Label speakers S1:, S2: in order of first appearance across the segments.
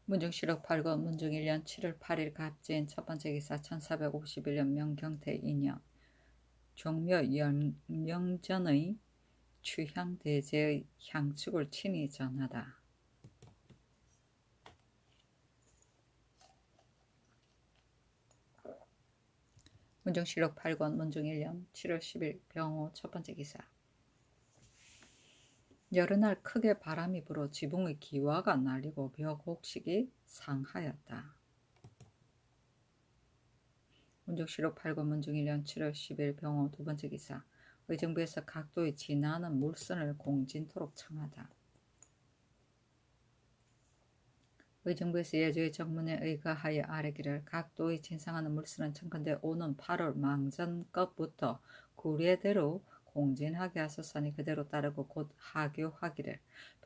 S1: 문중실록 8권 문중 1년 7월 8일 갑진 첫번째 기사 1451년 명경태 인여 종묘 영명전의 추향대제의 향축을 친히 전하다. 문중실록 8권 문중 1년 7월 10일 병호 첫번째 기사. 여러 날 크게 바람이 불어 지붕의 기와가 날리고 벽 곡식이 상하였다. 문중실록 8권 문중 1년 7월 10일 병호 두번째 기사. 의정부에서 각도의 지나는 물선을 공진토록 청하다. 의정부에서 예조의 정문에 의거하여 아뢰기를 각도의 진상하는 물선은 청컨대 오는 8월 망전것부터 구례대로 공진하게 하소서니 그대로 따르고 곧 하교하기를.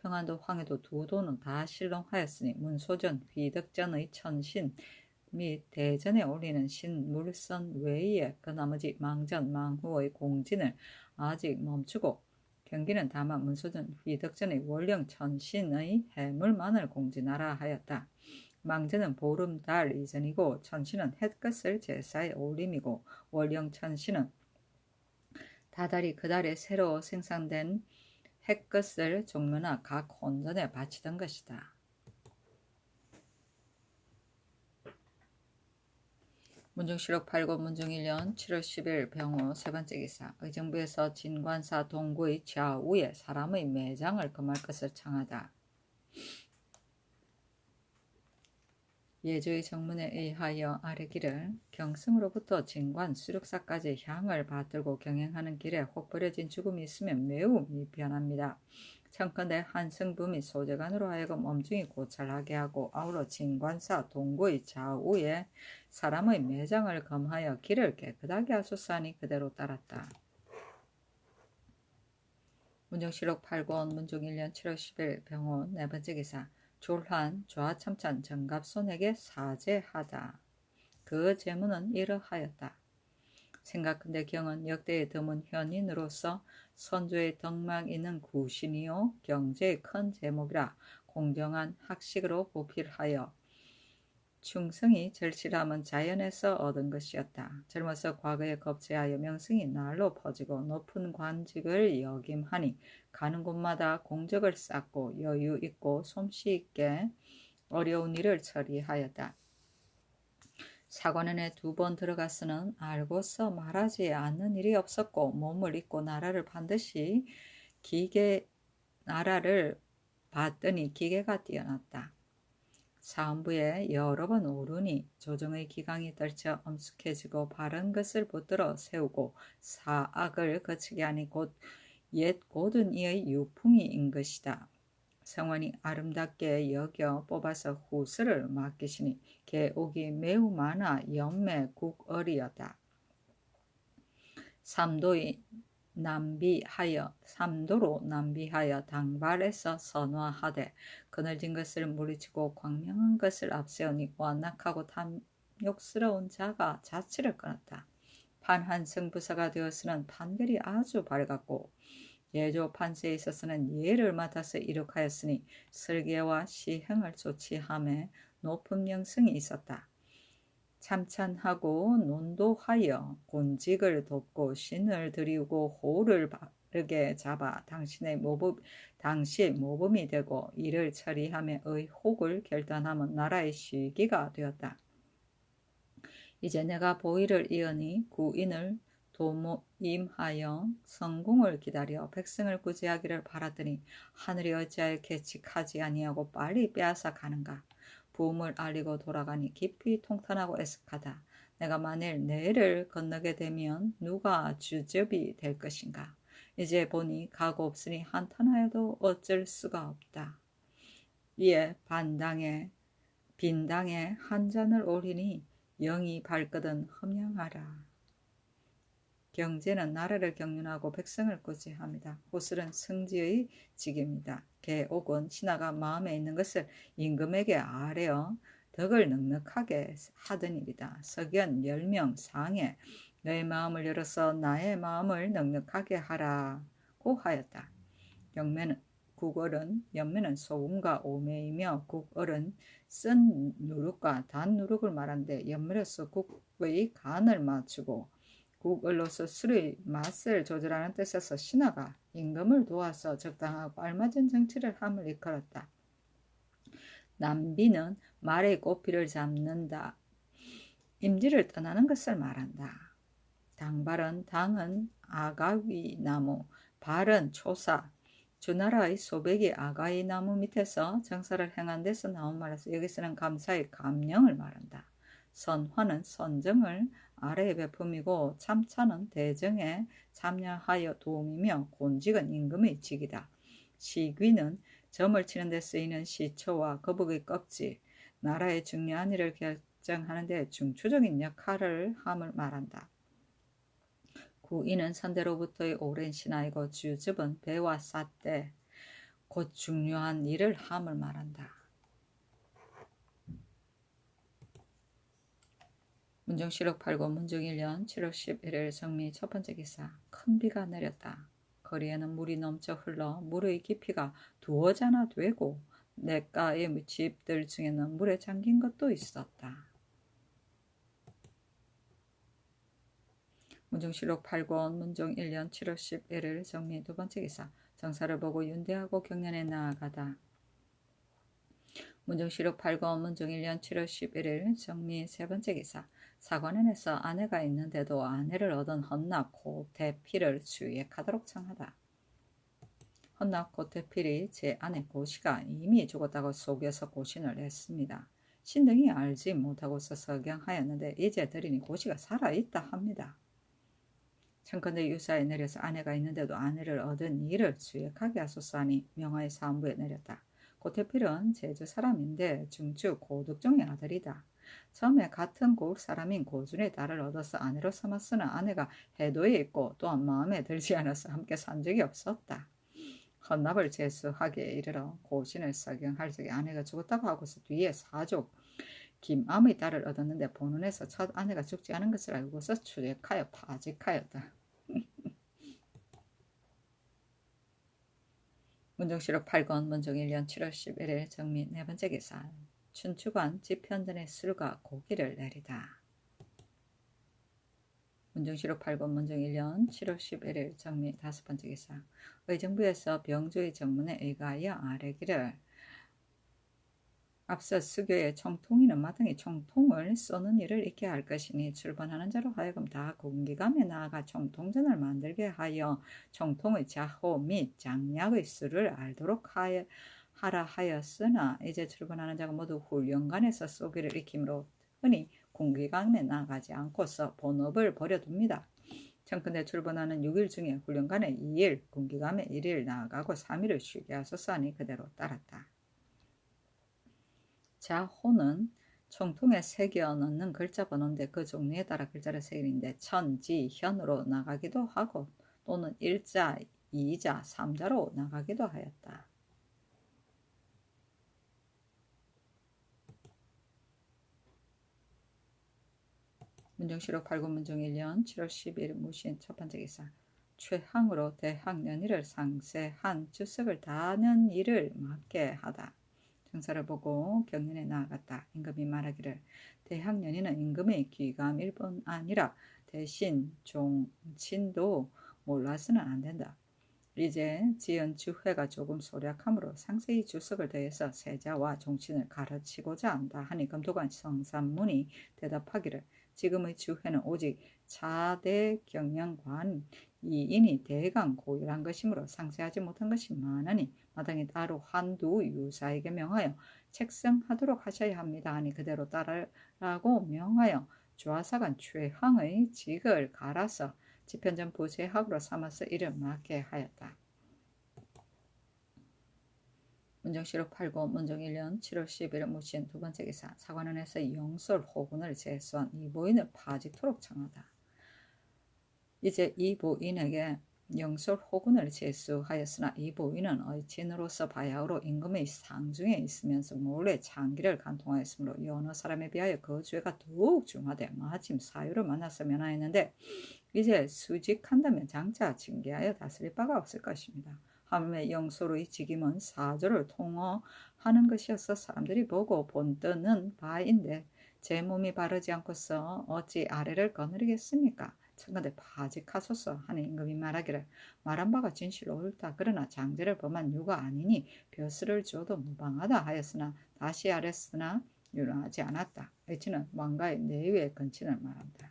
S1: 평안도 황해도 두 도는 다 실롱하였으니 문소전 휘덕전의 천신 및 대전에 올리는 신물선 외에 그 나머지 망전 망후의 공진을 아직 멈추고 경기는 다만 문소전 휘덕전의 월령 천신의 해물만을 공진하라 하였다. 망전은 보름 달 이전이고 천신은 햇것을 제사에 올림이고 월령 천신은 다달이 그 달에 새로 생산된 햇것을 종묘나 각 혼전에 바치던 것이다. 문중실록 8권 문중 1년 7월 10일 병호 세번째 기사. 의정부에서 진관사 동구의 좌우에 사람의 매장을 금할 것을 청하다. 예조의 정문에 의하여 아뢰기를 경승으로부터 진관 수륙사까지 향을 받들고 경행하는 길에 혹 버려진 죽음이 있으면 매우 미편합니다. 청컨대 한승부 및 소재관으로 하여금 엄중히 고찰하게 하고 아울러 진관사 동구의 좌우에 사람의 매장을 검하여 길을 깨끗하게 하소서하니 그대로 따랐다. 문중실록 8권 문중 1년 7월 10일 병호 네번째 기사. 졸한 좌참찬 정갑손에게 사죄하다. 그 제문은 이러하였다. 생각컨대 경은 역대의 드문 현인으로서 선조의 덕망 있는 구신이요 경제의 큰 제목이라 공정한 학식으로 보필하여 충성이 절실함은 자연에서 얻은 것이었다. 젊어서 과거에 겁제하여 명성이 날로 퍼지고 높은 관직을 역임하니 가는 곳마다 공적을 쌓고 여유 있고 솜씨 있게 어려운 일을 처리하였다. 사관원에 2번 들어갔으는 알고서 말하지 않는 일이 없었고 몸을 잊고 나라를 반드시 나라를 봤더니 기계가 뛰어났다. 사헌부에 여러 번 오르니 조정의 기강이 떨쳐 엄숙해지고 바른 것을 붙들어 세우고 사악을 거치게 하니 곧 옛 고든 이의 유풍이인 것이다. 성원이 아름답게 여겨 뽑아서 후수를 맡기시니 계옥이 매우 많아 연매국어리였다. 삼도로 남비하여 당발에서 선화하되 그늘진 것을 물리치고 광명한 것을 앞세우니 완악하고 탐욕스러운 자가 자치를 끊었다. 판한승부사가 되었으는 판결이 아주 밝았고 예조 판세에 있어서는 예를 맡아서 이룩하였으니 설계와 시행을 조치함에 높은 명성이 있었다. 참찬하고 논도하여 곤직을 돕고 신을 드리우고 호를 바르게 잡아 당시의 모범이 되고 이를 처리함에 의혹을 결단하면 나라의 시기가 되었다. 이제 내가 보위를 이으니 구인을 도모임하여 성궁을 기다려 백성을 구제하기를 바랐더니 하늘이 어찌하여 계칙하지 아니하고 빨리 빼앗아 가는가. 부음을 알리고 돌아가니 깊이 통탄하고 애석하다. 내가 만일 내를 건너게 되면 누가 주접이 될 것인가. 이제 보니 가고 없으니 한탄하여도 어쩔 수가 없다. 이에 빈당에 한 잔을 올리니 영이 발거든 험양하라. 경제는 나라를 경륜하고 백성을 구제합니다. 호술은 승지의 직입니다. 계옥은 신하가 마음에 있는 것을 임금에게 아뢰어 덕을 넉넉하게 하던 일이다. 석연 10명 상에 너의 마음을 열어서 나의 마음을 넉넉하게 하라고 하였다. 경매는 국어른 옆면은 소음과 오매이며 국어른 쓴 누룩과 단 누룩을 말하는데 옆면에서 국의 간을 맞추고 국을로서 술의 맛을 조절하는 뜻에서 신하가 임금을 도와서 적당하고 알맞은 정치를 함을 이끌었다. 남비는 말의 꼬피를 잡는다. 임지를 떠나는 것을 말한다. 당발은 당은 아가위 나무, 발은 초사, 주나라의 소백이 아가위 나무 밑에서 정사를 행한 데서 나온 말에서 여기서는 감사의 감령을 말한다. 선화는 선정을 아래에 베품이고 참차는 대정에 참여하여 도움이며 곤직은 임금의 직이다. 시귀는 점을 치는 데 쓰이는 시초와 거북의 껍질, 나라의 중요한 일을 결정하는 데 중추적인 역할을 함을 말한다. 구이는 선대로부터의 오랜 신하이고 주즙은 배와 삿대, 곧 중요한 일을 함을 말한다. 문정시록 8권 문정 1년 7월 11일 정미 첫 번째 기사. 큰 비가 내렸다. 거리에는 물이 넘쳐 흘러 물의 깊이가 2어자나 되고 냇가의 집들 중에는 물에 잠긴 것도 있었다. 문정시록 8권 문정 1년 7월 11일 정미 두 번째 기사. 정사를 보고 윤대하고 경련에 나아가다. 문정시록 8권 문정 1년 7월 11일 정미 세 번째 기사. 사관원에서 아내가 있는데도 아내를 얻은 헌납 고대필을 주액하도록 청하다. 헌납 고대필이 제 아내 고시가 이미 죽었다고 속여서 고신을 했습니다. 신등이 알지 못하고서 석양하였는데 이제 들으니 고시가 살아있다 합니다. 청컨대 유사에 내려서 아내가 있는데도 아내를 얻은 일을 주액하게 하소서 하니 명하의 사무부에 내렸다. 고대필은 제주 사람인데 중추 고득종의 아들이다. 처음에 같은 고을 사람인 고준의 딸을 얻어서 아내로 삼았으나 아내가 해도에 있고 또한 마음에 들지 않아서 함께 산 적이 없었다. 헌납을 제수하기에 이르러 고신을 석양할 적에 아내가 죽었다고 하고서 뒤에 사족 김암의 딸을 얻었는데 본원에서 첫 아내가 죽지 않은 것을 알고서 추적하여 파직하였다. 문정시록 8권 문정 1년 7월 11일 정미 네 번째 기사. 춘추관 집현전의 술과 고기를 내리다. 문정시록 8권 문정 1년 7월 11일 정미 다섯 번째 기사. 의정부에서 병조의 정문에 의가하여 아뢰기를 앞서 수교의 총통이는 마땅히 총통을 쏘는 일을 있게 할 것이니 출번하는 자로 하여금 다 공기감에 나아가 총통전을 만들게 하여 총통의 자호 및 장략의 수를 알도록 하라 하였으나 이제 출번하는 자가 모두 훈련관에서 쏘기를 익힘으로 흔히 공기감에 나아가지 않고서 본업을 버려둡니다. 청컨대 출번하는 6일 중에 훈련관에 2일, 공기감에 1일 나아가고 3일을 쉬게 하소서 하니 그대로 따랐다. 자호는 총통에 새겨 넣는 글자 번호인데 그 종류에 따라 글자를 새기는데 천, 지, 현으로 나가기도 하고 또는 1자, 2자, 3자로 나가기도 하였다. 문정시록 8권 문정 1년 7월 12일 무신 첫 번째 기사. 최항으로 대학년일을 상세한 주석을 다하는 일을 맡게 하다. 정사를 보고 경련에 나아갔다. 임금이 말하기를 대학년이는 임금의 귀감일 뿐 아니라 대신 종친도 몰라서는 안 된다. 이제 지은 주회가 조금 소략함으로 상세히 주석을 더해서 세자와 종친을 가르치고자 한다 하니 검토관 성삼문이 대답하기를 지금의 주회는 오직 차대 경영관 이인이 대강 고일한 것이므로 상세하지 못한 것이 많으니 마땅히 따로 한두 유사에게 명하여 책성하도록 하셔야 합니다 하니 그대로 따르라고 명하여 주하사관 최항의 직을 갈아서 집현전 부제학으로 삼아서 이를 맡게 하였다. 문정시록 8권 문정 1년 7월 11일 무신 두 번째 기사. 사관원에서 영솔 호군을 제수한 이보인을 파직토록 청하다. 이제 이보인에게 영솔 호군을 제수하였으나 이보인은 의친으로서 바야흐로 임금의 상중에 있으면서 몰래 장기를 간통하였으므로 여러 사람에 비하여 그 죄가 더욱 중하되 마침 사유를 만나서 면하였는데 이제 수직한다면 장차 징계하여 다스릴 바가 없을 것입니다. 하물며 영소로의 직임은 사조를 통어하는 것이어서 사람들이 보고 본떠는 바인데 제 몸이 바르지 않고서 어찌 아래를 거느리겠습니까? 청컨대 바직하소서 하니 임금이 말하기를 말한 바가 진실로 옳다. 그러나 장제를 범한 유가 아니니 벼슬을 주어도 무방하다 하였으나 다시 아랬으나 유능하지 않았다. 의치는 왕가의 내외의 근친을 말한다.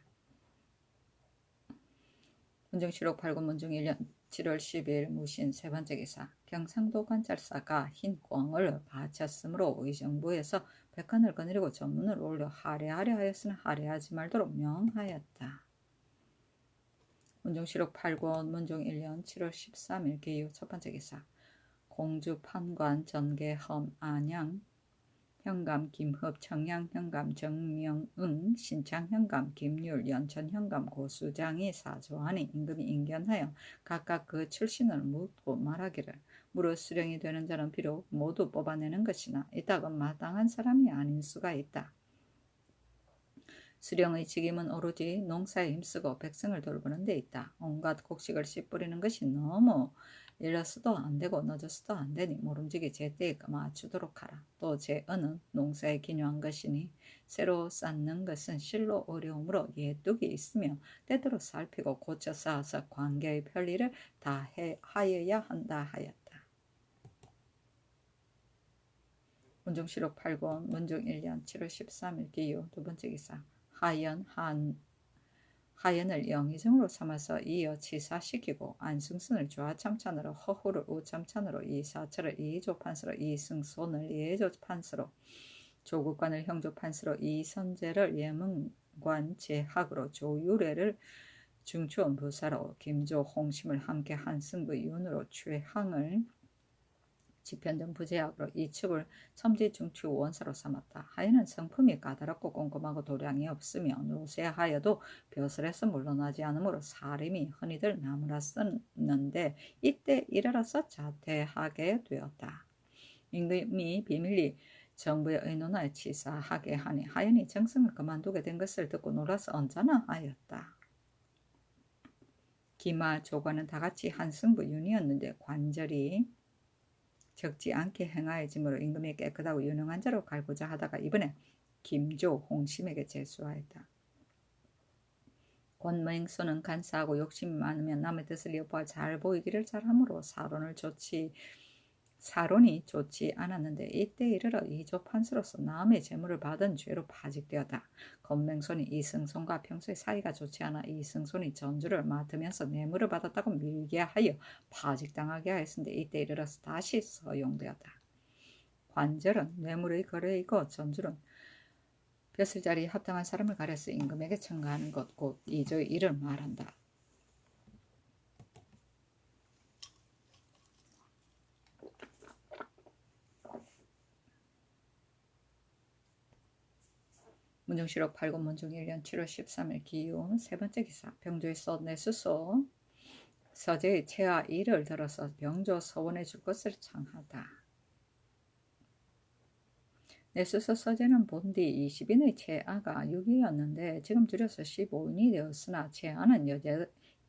S1: 문정실록 8권 문정 1년 7월 12일 무신 세 번째 기사. 경상도 관찰사가 흰 꽝을 바쳤으므로 의정부에서 백한을 거느리고 전문을 올려 할애하려 하였으나 할애하지 말도록 명하였다. 문정실록 8권 문정 1년 7월 13일 기유 첫 번째 기사. 공주 판관 전계험 안양 현감 김흡 청양 현감 정명응 신창 현감 김률 연천 현감 고수장이 사조하니 임금이 인견하여 각각 그 출신을 묻고 말하기를 무릇 수령이 되는 자는 비록 모두 뽑아내는 것이나 이따금 마땅한 사람이 아닌 수가 있다. 수령의 직임은 오로지 농사에 힘쓰고 백성을 돌보는 데 있다. 온갖 곡식을 씨 뿌리는 것이 너무 일러서도 안되고 늦어서도 안되니 모름지기 제때에 맞추도록 하라. 또 제언은 농사에 기묘한 것이니 새로 쌓는 것은 실로 어려움으로 예뚝이 있으며 때때로 살피고 고쳐 쌓아서 관계의 편리를 다 하여야 한다 하였다. 문정실록 8권 문정 1년 7월 13일 기유 두 번째 기사. 하연을 영의정으로 삼아서 이어 치사시키고 안승선을 좌참찬으로 허후를 우참찬으로 이사철을 이조판서로 이승손을 예조판서로 조국관을 형조판서로 이선재를 예문관 제학으로 조유래를 중추원 부사로 김조 홍심을 함께 한승부 윤으로 최항을 지편전 부제학으로 이축을 첨지중추 원사로 삼았다. 하여는 성품이 까다롭고 꼼꼼하고 도량이 없으며 노쇠하여도 벼슬에서 물러나지 않으므로 사림이 흔히들 나무라 썼는데 이때 일어나서 자퇴하게 되었다. 임금이 비밀리 정부의 의논하에 치사하게 하니 하연이 정성을 그만두게 된 것을 듣고 놀라서 언짢아 하였다. 기마 조관은 다같이 한승부 윤이었는데 관절이 적지 않게 행하여짐으로 임금이 깨끗하고 유능한 자로 갈고자 하다가 이번에 김조 홍심에게 제수하였다. 권맹소는 간사하고 욕심이 많으면 남의 뜻을 여부할 잘 보이기를 잘하므로 사론이 좋지 않았는데 이때 이르러 이조판서로서 남의 재물을 받은 죄로 파직되었다. 권맹손이 이승손과 평소에 사이가 좋지 않아 이승손이 전주를 맡으면서 뇌물을 받았다고 밀게 하여 파직당하게 하였는데 이때 이르러서 다시 서용되었다. 관절은 뇌물의 거래이고 전주는 벼슬자리에 합당한 사람을 가려서 임금에게 청가하는 것 곧 이조의 일을 말한다. 문정실록 8권 문정 1년 7월 13일 기유 세 번째 기사. 병조의 소 내수소 서재의 채하 1을 들어서 병조 서원해 줄 것을 청하다. 내수소 서재는 본디 20인의 채하가 6이었는데 지금 줄여서 15인이 되었으나 채하는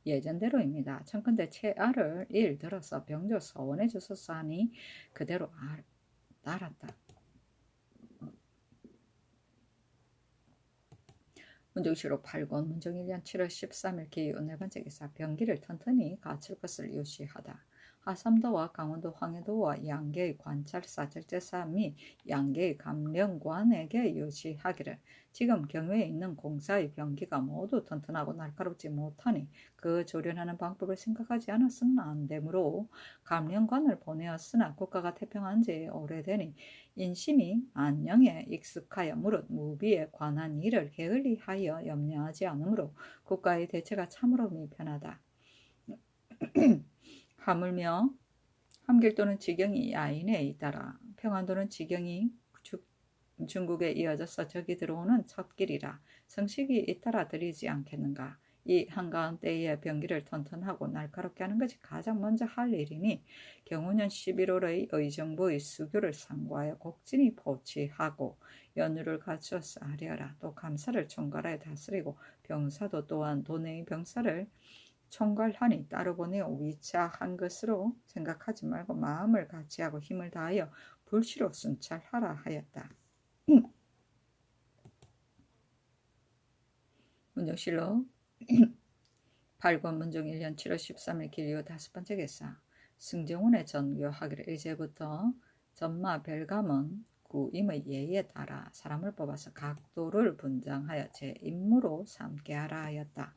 S1: 예전대로입니다. 청컨대 채하를 1 들어서 병조 서원해 주소서 하니 그대로 따랐다. 문정실록 8권 문정 1년 7월 13일 기유 네 번째 기사. 병기를 튼튼히 갖출 것을 유시하다. 하삼도와 강원도 황해도와 양계의 관찰사 절제사 및 양계의 감령관에게 유시하기를 지금 경외에 있는 공사의 병기가 모두 튼튼하고 날카롭지 못하니 그 조련하는 방법을 생각하지 않았으면 안 되므로 감령관을 보내었으나 국가가 태평한 지 오래되니 인심이 안녕에 익숙하여 무릇 무비에 관한 일을 게을리하여 염려하지 않으므로 국가의 대체가 참으로 미편하다. 하물며 함길도는 지경이 야인에 잇따라 평안도는 지경이 중국에 이어져서 적이 들어오는 첫 길이라 성식이 잇따라 들이지 않겠는가. 이 한가한 때에 병기를 튼튼하고 날카롭게 하는 것이 가장 먼저 할 일이니 경우년 11월의 의정부의 수교를 상고하여 곡진히 포치하고 연유를 갖추어서 하려라. 또 감사를 총괄하여 다스리고 병사도 또한 도내의 병사를 총괄하니 따로 보내어 위차한 것으로 생각하지 말고 마음을 같이하고 힘을 다하여 불시로 순찰하라 하였다. 문정실록 8권 문정 1년 7월 13일 길이후 5번째 개사. 승정원의 전교하기를 이제부터 전마 별감은 구임의 예에 따라 사람을 뽑아서 각도를 분장하여 제 임무로 삼게 하라 하였다.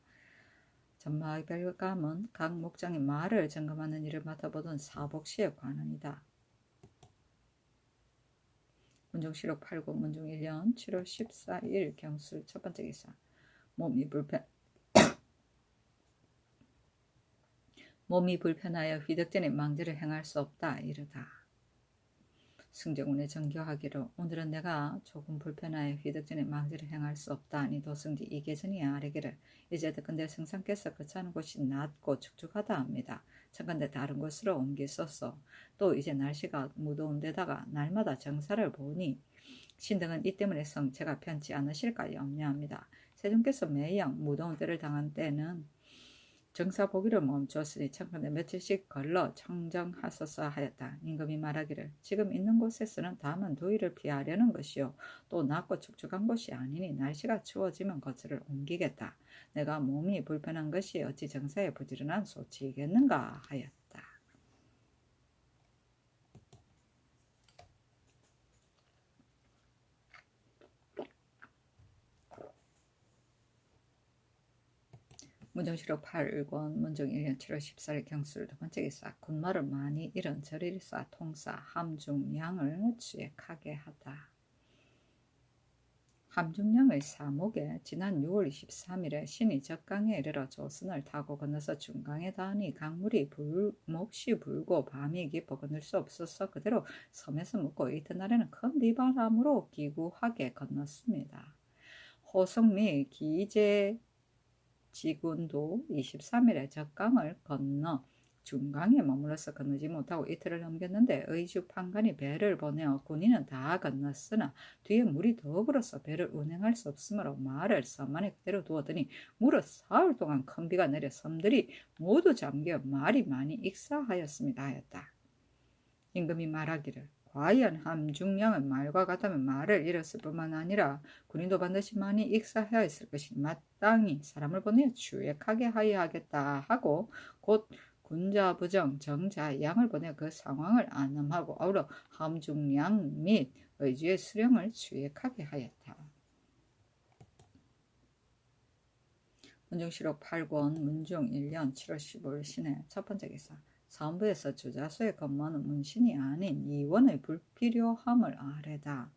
S1: 전마 별감은 각 목장의 말을 점검하는 일을 맡아보던 사복시에 관원이다. 문정실록 8권 문정 1년 7월 14일 경술 첫 번째 기사. 몸이 불편하여 휘덕전에 망대를 행할 수 없다 이르다. 승정원의 정교하기로 오늘은 내가 조금 불편하여 휘덕전에 망대를 행할 수 없다 하니 도승지 이계전이 아뢰기를 이제 듣건대 승상께서 거처하는 곳이 낮고 축축하다 합니다. 청컨대 다른 곳으로 옮기소서. 또 이제 날씨가 무더운 데다가 날마다 정사를 보니 신등은 이 때문에 성체가 편치 않으실까 염려합니다. 세종께서 매양 무더운 때를 당한 때는 정사 보기를 멈추었으니 청컨대 며칠씩 걸러 청정하소서 하였다. 임금이 말하기를 지금 있는 곳에서는 다만 더위를 피하려는 것이요 또 낮고 축축한 곳이 아니니 날씨가 추워지면 거처를 옮기겠다. 내가 몸이 불편한 것이 어찌 정사에 부지런한 소치이겠는가 하였다. 문정실록 8권 문정 1년 7월 14일 경술 두 번째 기사. 군마를 많이 잃은 절일사 통사 함중량을 취획하게 하다. 함중량의 사목에 지난 6월 23일에 신이 적강에 이르러 조선을 타고 건너서 중강에 닿으니 강물이 몹시 불고 밤이 깊어 건널 수 없어서 그대로 섬에서 묵고 이튿날에는 큰 비바람으로 기구하게 건넜습니다. 호성 및 기제 지군도 23일에 적강을 건너 중강에 머물러서 건너지 못하고 이틀을 넘겼는데 의주 판관이 배를 보내어 군인은 다 건넜으나 뒤에 물이 더 불어서 배를 운행할 수 없으므로 말을 섬안에 그대로 두었더니 무려 사흘 동안 큰 비가 내려 섬들이 모두 잠겨 말이 많이 익사하였습니다 하였다. 임금이 말하기를 과연 함중량은 말과 같다면 말을 잃었을 뿐만 아니라 군인도 반드시 많이 익사하여 있을 것이니 마땅히 사람을 보내어 추액하게 하여야 하겠다 하고 곧 군자, 부정, 정자, 양을 보내 그 상황을 안내하고 아울러 함중량 및 의주의 수령을 추액하게 하였다. 문정실록 8권 문중 1년 7월 15일 신해 첫 번째 기사. 사헌부에서 주자소에 근무하는 문신이 아닌 이원의 불필요함을 아뢰다.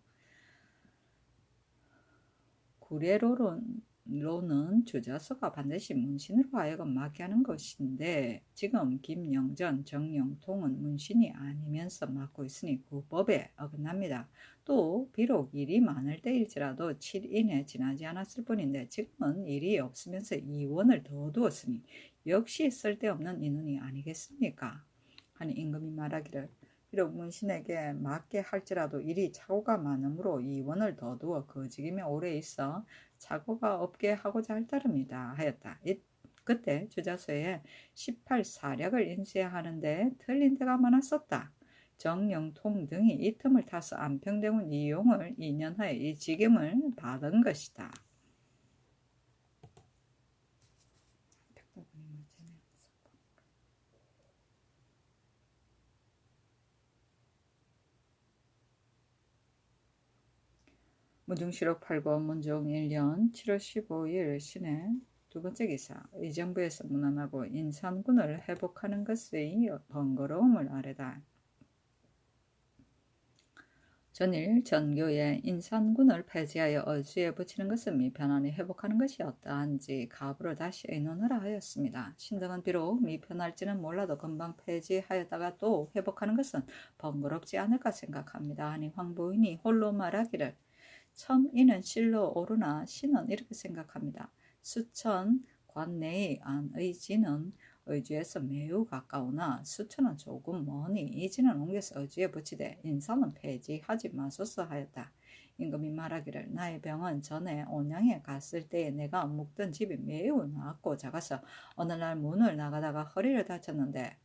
S1: 구례로는 주자소가 반드시 문신으로 하여금 맡게 하는 것인데 지금 김영전, 정영통은 문신이 아니면서 맡고 있으니 그 법에 어긋납니다. 또 비록 일이 많을 때일지라도 7인에 지나지 않았을 뿐인데 지금은 일이 없으면서 이원을 더 두었으니 역시 쓸데없는 인원이 아니겠습니까? 하니 임금이 말하기를 비록 문신에게 맡게 할지라도 일이 착오가 많으므로 이원을 더 두어 거직임에 오래 있어 착오가 없게 하고자 할 따름이다 하였다. 그때 주자소에 18사략을 인쇄해야 하는데 틀린 데가 많았었다. 정영통 등이 이 틈을 타서 안평대군 이용을 2년하에 이 직임을 받은 것이다. 문중실록 8권 문정 1년 7월 15일 신해 두 번째 기사. 이 정부에서 무난하고 인산군을 회복하는 것의 번거로움을 아뢰다. 전일 전교에 인산군을 폐지하여 어주에 붙이는 것은 미편하니 회복하는 것이 어떠한지 가부를 다시 의논하라 하였습니다. 신등은 비록 미편할지는 몰라도 금방 폐지하였다가 또 회복하는 것은 번거롭지 않을까 생각합니다. 하니 황부인이 홀로 말하기를 첨이는 실로 오르나 신은 이렇게 생각합니다. 수천 관내의 안의지는 의주에서 매우 가까우나 수천은 조금 머니 이지는 옮겨서 의주에 붙이되 인삼은 폐지하지 마소서 하였다. 임금이 말하기를 나의 병은 전에 온양에 갔을 때에 내가 묵던 집이 매우 낮고 작아서 어느 날 문을 나가다가 허리를 다쳤는데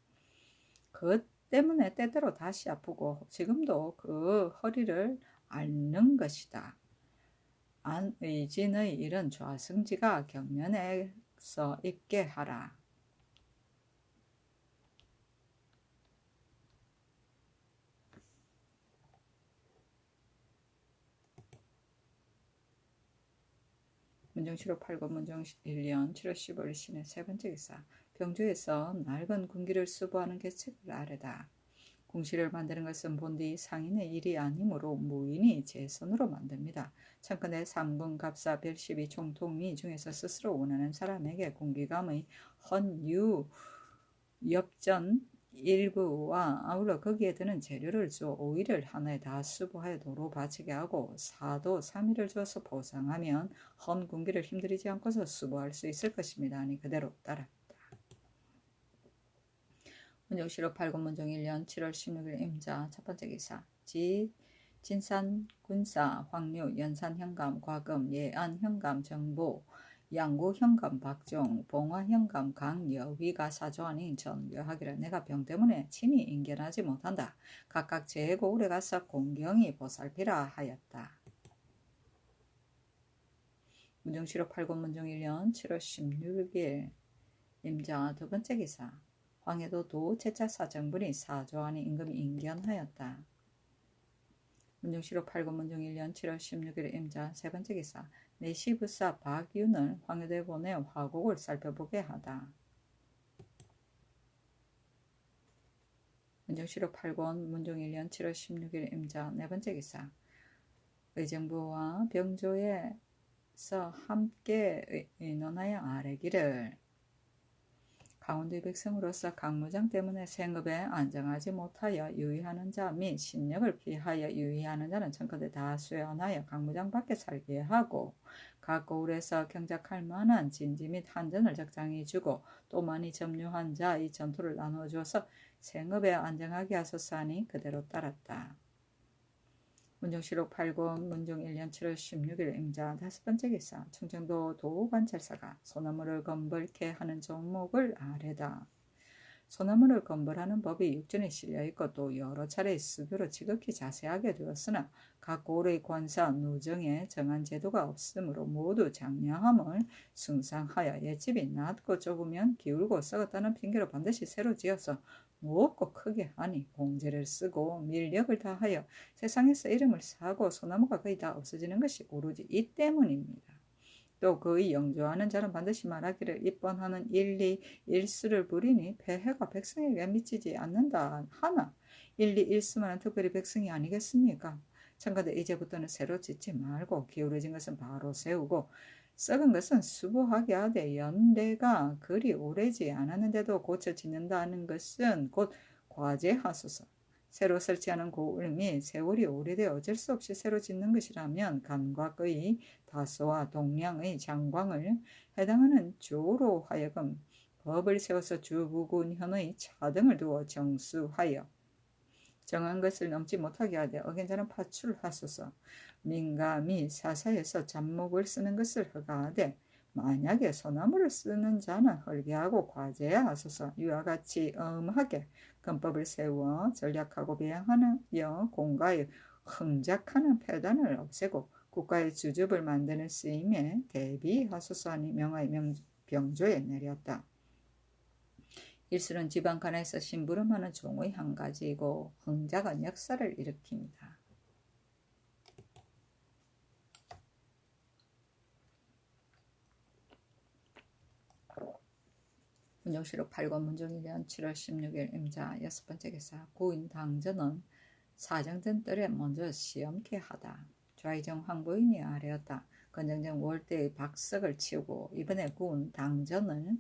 S1: 그 때문에 때때로 다시 아프고 지금도 그 허리를 앓는 것이다. 안의진의 이런 좌승지가 경련에서 있게 하라. 문정시로 8권 문정 1년 7월 15일 신의 세 번째 기사. 병조에서 낡은 군기를 수보하는 계책을 아래다. 궁시를 만드는 것은 본디 상인의 일이 아니므로 무인이 제 손으로 만듭니다. 창건의 상분 갑사 별십이 총통이 중에서 스스로 원하는 사람에게 군기감의 헌유 엽전 일부와 아울러 거기에 드는 재료를 주어 5일을 하나에 다 수보하여 도로 바치게 하고 4도 3일을 주어서 보상하면 헌 군기를 힘들이지 않고서 수보할 수 있을 것입니다. 아니 그대로 따라 문정시로 8권 문정 1년 7월 16일 임자 첫 번째 기사. 진산 군사 황류 연산 현감 과금 예안 현감 정보 양구 현감 박종 봉화 현감 강여위가 사조하니 전려하기를 내가 병 때문에 친히 인견하지 못한다. 각각 제고을에 가서 공경히 보살피라 하였다. 문정시로 8권 문정 1년 7월 16일 임자 두 번째 기사. 황해도 도 제차 사정분이 사조하니 임금이 인견하였다. 문정시로 8권 문정 1년 7월 16일 임자 세 번째 기사. 내시부사 박윤을 황해도에 보내 화곡을 살펴보게 하다. 문정시로 8권 문정 1년 7월 16일 임자 네 번째 기사. 의정부와 병조에서 함께 의논하여 아뢰기를 강원도의 백성으로서 강무장 때문에 생업에 안정하지 못하여 유의하는 자 및 신력을 피하여 유의하는 자는 청컨대 다 수연하여 강무장 밖에 살게 하고 각 고을에서 경작할 만한 진지 및 한전을 적장히 주고 또 많이 점유한 자 이 전토를 나누어 주어서 생업에 안정하게 하소서 하니 그대로 따랐다. 문정시록 8권 문정 1년 7월 16일 임자 다섯 번째 기사. 충청도 도관찰사가 소나무를 검벌케 하는 종목을 아래다. 소나무를 검벌하는 법이 육전에 실려있고 또 여러 차례 수교로 지극히 자세하게 되었으나 각 고을의 관사 누정에 정한 제도가 없으므로 모두 장량함을 숭상하여 옛집이 낮고 좁으면 기울고 썩었다는 핑계로 반드시 새로 지어서 높고 크게 하니 공제를 쓰고 밀력을 다하여 세상에서 이름을 사고 소나무가 거의 다 없어지는 것이 오로지 이 때문입니다. 또 그의 영조하는 자는 반드시 말하기를 입번하는 일리 일수를 부리니 폐해가 백성에게 미치지 않는다 하나 일리 일수만은 특별히 백성이 아니겠습니까? 참가대 이제부터는 새로 짓지 말고 기울어진 것은 바로 세우고 썩은 것은 수보하게 하되 연대가 그리 오래지 않았는데도 고쳐 짓는다는 것은 곧 과제하소서. 새로 설치하는 고을 및 세월이 오래되어 어쩔 수 없이 새로 짓는 것이라면 감각의 다소와 동량의 장광을 해당하는 조로 하여금 법을 세워서 주부군현의 차등을 두어 정수하여 정한 것을 넘지 못하게 하되 어긴 자는 파출하소서. 민가 및 사사에서 잡목을 쓰는 것을 허가하되 만약에 소나무를 쓰는 자는 헐게하고 과제하소서. 이와 같이 엄하게 금법을 세워 전략하고 배양하여 공가의 흥작하는 폐단을 없애고 국가의 주줍을 만드는 쓰임에 대비하소서 하니 명하여 병조에 내렸다. 일술은 지방간에서 심부름하는 종의 한 가지이고 흥작은 역사를 일으킵니다. 문정시록 8권 문정 1년 7월 16일 임자 여섯 번째 기사. 구인 당전은 사정전 뜰에 먼저 시험케 하다. 좌의정 황보인이 아뢰었다. 건정전 월대의 박석을 치우고 이번에 구운 당전을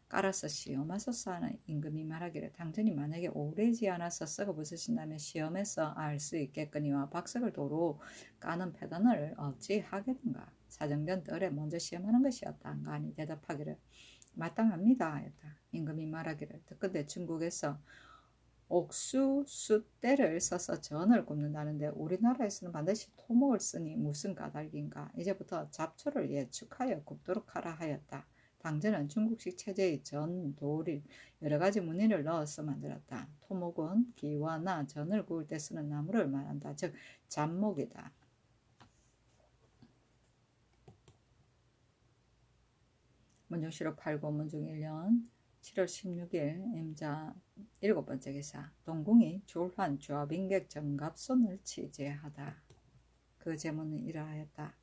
S1: 깔아서 시험하소서 하는 임금이 말하기를 당전이 만약에 오래지 않아서 썩어 부서진다면 시험해서 알 수 있겠거니와 박석을 도로 까는 패단을 어찌 하겠는가. 사정전 뜰에 먼저 시험하는 것이었다. 간이 대답하기를 마땅합니다 하였다. 임금이 말하기를 듣건대 중국에서 옥수 숫대를 써서 전을 굽는다는데 우리나라에서는 반드시 토목을 쓰니 무슨 까닭인가. 이제부터 잡초를 예축하여 굽도록 하라 하였다. 당전은 중국식 체제의 전, 도릴, 여러 가지 무늬를 넣어서 만들었다. 토목은 기와나 전을 구울 때 쓰는 나무를 말한다. 즉 잡목이다. 문중시록 8고 문중 1년 7월 16일 임자 7번째 기사. 동궁이 졸환 좌빈객 정갑손을 취재하다. 그 제문은 이러하였다.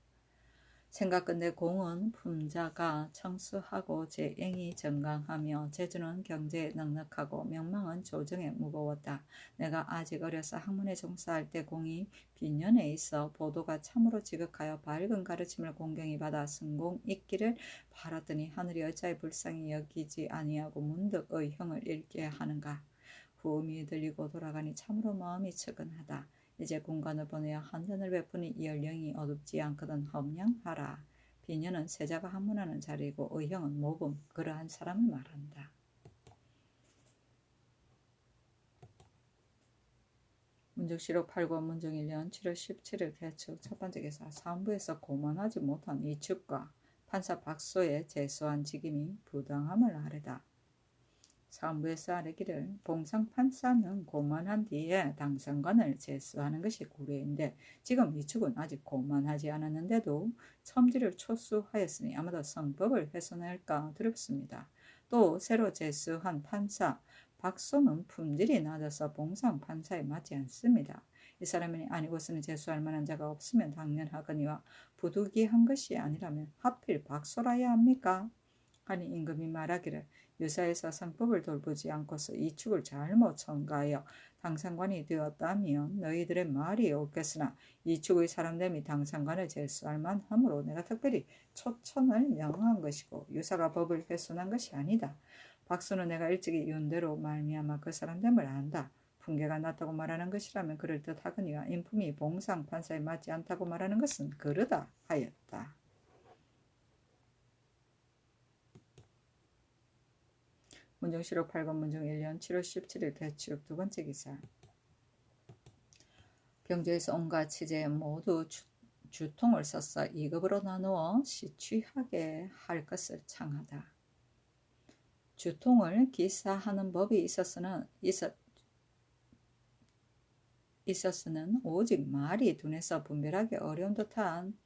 S1: 생각건대 공은 품자가 청수하고 재행이 정강하며 재주는 경제에 넉넉하고 명망은 조정에 무거웠다. 내가 아직 어려서 학문에 종사할 때 공이 빈년에 있어 보도가 참으로 지극하여 밝은 가르침을 공경히 받아 성공 있기를 바랐더니 하늘이 어찌하여 불쌍히 여기지 아니하고 문득 의형을 잃게 하는가. 후음이 들리고 돌아가니 참으로 마음이 측은하다. 이제 공간을 보내어 한전을 베푸니 이 연령이 어둡지 않거든 험량하라. 비녀는 세자가 한문하는 자리이고 의형은 모금, 그러한 사람을 말한다. 문중시록 8권 문중 1년 7월 17일 개축 첫번째 기사. 사무부에서 고만하지 못한 이축과 판사 박소의 제소한 직임이 부당함을 아뢰다. 사무부에서 아뢰기를 봉상판사는 고만한 뒤에 당상관을 제수하는 것이 고려인데 지금 이축은 아직 고만하지 않았는데도 첨지를 초수하였으니 아마도 성법을 훼손할까 두렵습니다. 또 새로 제수한 판사 박소는 품질이 낮아서 봉상판사에 맞지 않습니다. 이 사람이 아니고서는 제수할 만한 자가 없으면 당연하거니와 부득이한 것이 아니라면 하필 박소라야 합니까? 하니 임금이 말하기를 유사에서 성법을 돌보지 않고서 이축을 잘못 첨가하여 당상관이 되었다면 너희들의 말이 옳겠으나 이축의 사람됨이 당상관을 제수할 만하므로 내가 특별히 초천을 명한 것이고 유사가 법을 훼손한 것이 아니다. 박수는 내가 일찍이 윤대로 말미암아 그 사람됨을 안다. 품계가 낮다고 말하는 것이라면 그럴듯하거니와 인품이 봉상판사에 맞지 않다고 말하는 것은 그르다 하였다. 문중시록 8권 문중 1년 7월 17일 개축 두번째 기사. 병조에서 온갖 취재 모두 주통을 써서 2급으로 나누어 시취하게 할 것을 청하다. 주통을 기사하는 법이 있었으는 오직 말이 둔해서 분별하기 어려운 듯한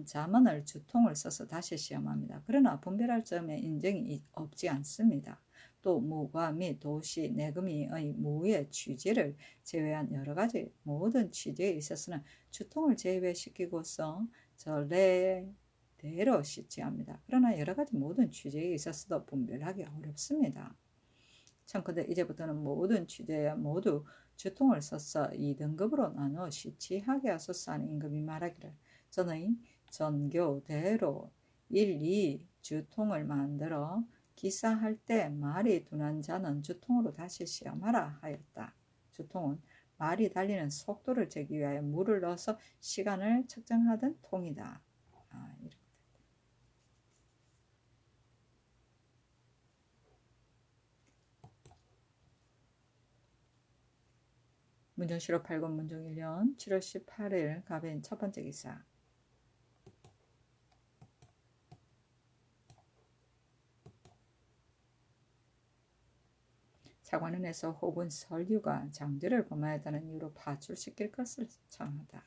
S1: 자문을 주통을 써서 다시 시험합니다. 그러나 분별할 점에 인정이 없지 않습니다. 또 무과 및 도시, 내금이의 무의 취재를 제외한 여러 가지 모든 취재에 있어서는 주통을 제외시키고서 전례대로 시취합니다. 그러나 여러 가지 모든 취재에 있어서도 분별하기 어렵습니다. 참컨대 이제부터는 모든 취재에 모두 주통을 써서 2등급으로 나누어 시취하게 하소서 하는 임금이 말하기를 저는 전교대로 1, 2 주통을 만들어 기사할 때 말이 둔한 자는 주통으로 다시 시험하라 하였다. 주통은 말이 달리는 속도를 재기 위하여 물을 넣어서 시간을 측정하던 통이다. 이렇게. 문중시록 8권 문중 1년 7월 18일 갑인 첫번째 기사. 차관원에서 혹은 설유가 장제를 범하였다는 이유로 파출시킬 것을 청하다.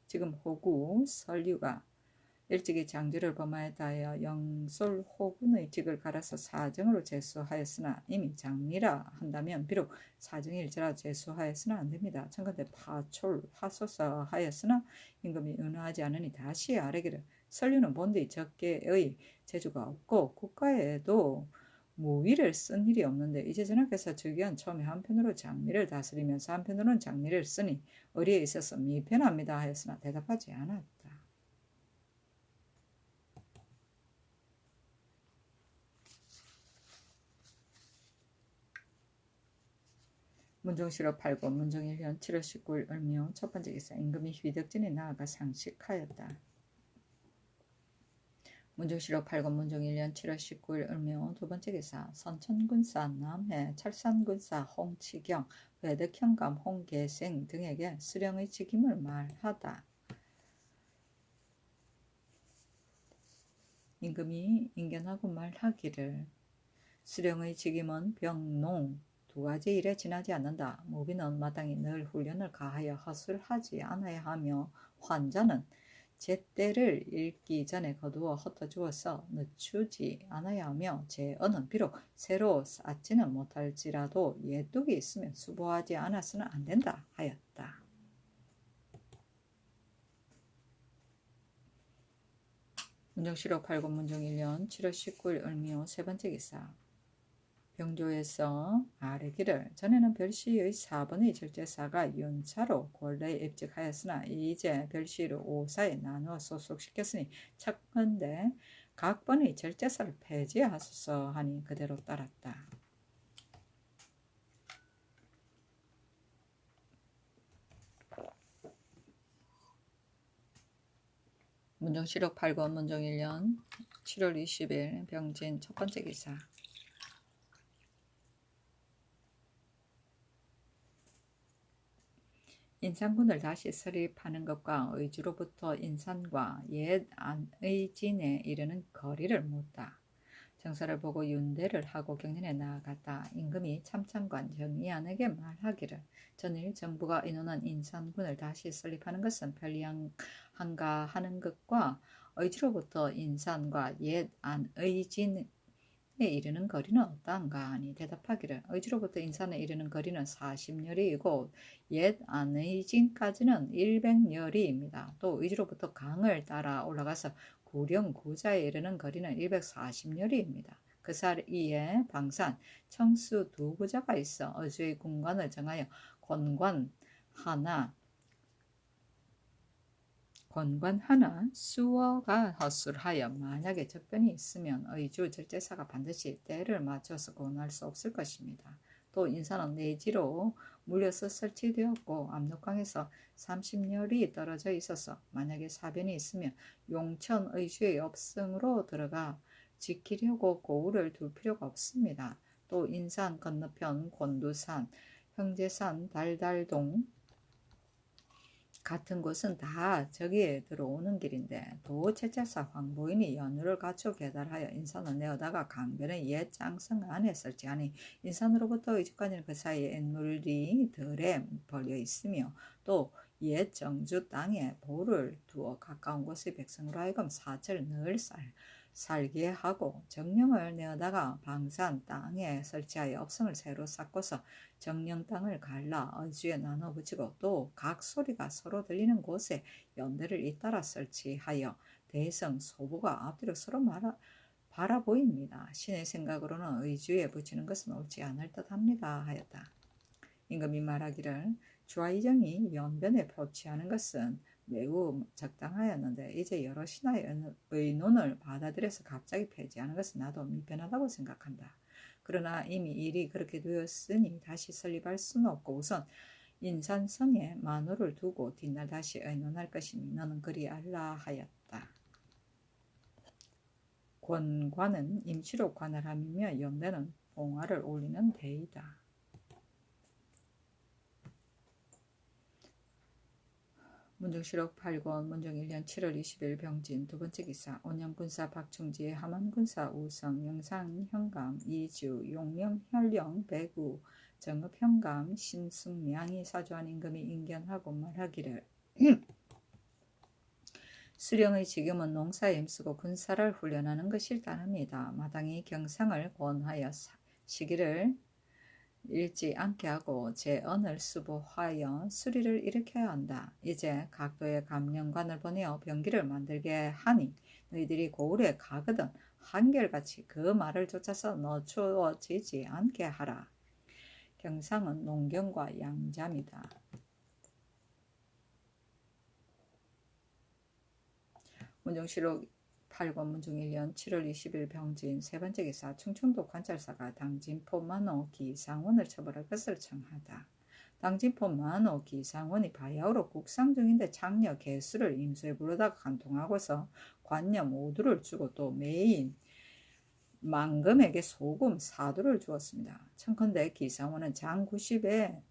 S1: 지금 호구, 설유가 일찍이 장제를 범하였다 하여 영솔 호군의 직을 갈아서 사정으로 제수하였으나 이미 장리라 한다면 비록 사정일지라 제수하였으나 안됩니다. 청컨대 파출하소서 하였으나 임금이 은하하지 않으니 다시 아뢰기를 설유는 본디 적계의 재주가 없고 국가에도 무위를 쓴 일이 없는데 이제 전하께서 즉위한 처음에 한편으로 장리를 다스리면서 한편으로는 장리를 쓰니 의리에 있어서 미편합니다 하였으나 대답하지 않았다. 문중시록 8권 문중 1년 7월 19일 을묘 첫번째 기사. 임금이 휘덕진에 나아가 상식하였다. 문정시록 8권 문정 1년 7월 19일 을묘 두 번째 기사 선천군사 남해 찰산군사 홍치경 회득현감 홍계생 등에게 수령의 직임을 말하다. 임금이 인견하고 말하기를 수령의 직임은 병농 두 가지 일에 지나지 않는다. 무비는 마땅히 늘 훈련을 가하여 헛술하지 않아야 하며 환자는 제때를 읽기 전에 거두어 흩어주어서 늦추지 않아야 하며 제언은 비록 새로 쌓지는 못할지라도 예뚝이 있으면 수보하지 않아서는 안 된다 하였다. 문정시록 8권 문정 1년 7월 19일 을미호 세 번째 기사 병조에서 아뢰기를 전에는 별시의 4번의 절제사가 윤차로 권례에 입직하였으나 이제 별시를 5사에 나누어 소속시켰으니 척건대 각 번의 절제사를 폐지하소서 하니 그대로 따랐다. 문정시록 8권 문정 1년 7월 20일 병진 첫 번째 기사 인산군을 다시 설립하는 것과 의주로부터 인산과 옛 안의진에 이르는 거리를 묻다. 정사를 보고 윤대를 하고 경연에 나아갔다. 임금이 참찬관 정의안에게 말하기를 전일 정부가 인원한 인산군을 다시 설립하는 것은 편리한가 하는 것과 의주로부터 인산과 옛 안의진에 이르는 거리는 어떠한가 하니 대답하기를 의주로부터 인산에 이르는 거리는 40여리이고 옛 안의진까지는 100여리입니다. 또 의주로부터 강을 따라 올라가서 구령구자에 이르는 거리는 140여리입니다. 그 사이에 방산, 청수 두 구자가 있어 의주의 군관을 정하여 권관 하나 수어가 허술하여 만약에 적변이 있으면 의주 절제사가 반드시 때를 맞춰서 권할 수 없을 것입니다. 또 인산은 내지로 물려서 설치되었고 압록강에서 30여리 떨어져 있어서 만약에 사변이 있으면 용천 의주의 업성으로 들어가 지키려고 고울을 둘 필요가 없습니다. 또 인산 건너편 곤두산, 형제산, 달달동 같은 곳은 다 저기에 들어오는 길인데 도체제사 황보인이 연유를 갖추어 계달하여 인산을 내어다가 강변의 옛 장성 안에 설치하니 인산으로부터 의주까지는 그 사이에 앵물이 들에 벌려 있으며 또 옛 정주 땅에 보를 두어 가까운 곳의 백성으로 하여금 사철 늘 살게 하고 정령을 내어다가 방산 땅에 설치하여 업성을 새로 쌓고서 정령 땅을 갈라 어주에 나눠 붙이고 또 각 소리가 서로 들리는 곳에 연대를 잇따라 설치하여 대성 소부가 앞뒤로 서로 바라보입니다. 신의 생각으로는 의주에 붙이는 것은 옳지 않을 듯합니다 하였다. 임금이 말하기를 주와 이정이 연변에 표치하는 것은 매우 적당하였는데 이제 여러 신하의 의논을 받아들여서 갑자기 폐지하는 것은 나도 미편하다고 생각한다. 그러나 이미 일이 그렇게 되었으니 다시 설립할 수는 없고 우선 인산성에 만호를 두고 뒷날 다시 의논할 것이니 너는 그리 알라 하였다. 권관은 임시로 관을 하며 연대는 봉화를 올리는 대이다. 문정시록 8권 문정 1년 7월 20일 병진 두 번째 기사 온영군사 박충지 함원군사 우성 영상 현감 이주 용령 현령 배구 정읍 현감 신승량이 사주한 임금이 인견하고 말하기를 수령의 직임은 농사에 힘쓰고 군사를 훈련하는 것일 따릅니다. 마땅히 경상을 권하여 시기를 잃지 않게 하고 제언을 수보하여 수리를 일으켜야 한다. 이제 각도의 감령관을 보내어 병기를 만들게 하니 너희들이 고을에 가거든 한결같이 그 말을 쫓아서 늦추어지지 않게 하라. 경상은 농경과 양잠이다. 문정시록 8권 문정 1년 7월 20일 병진 세 번째 기사 충청도 관찰사가 당진포 만호 기상원을 처벌할 것을 청하다. 당진포 만호 기상원이 바야흐로 국상 중인데 장녀 개수를 임수에 부르다가 간통하고서 관녀 모두를 주고 또 매인 망금에게 소금 사두를 주었습니다. 청컨대 기상원은 장 90에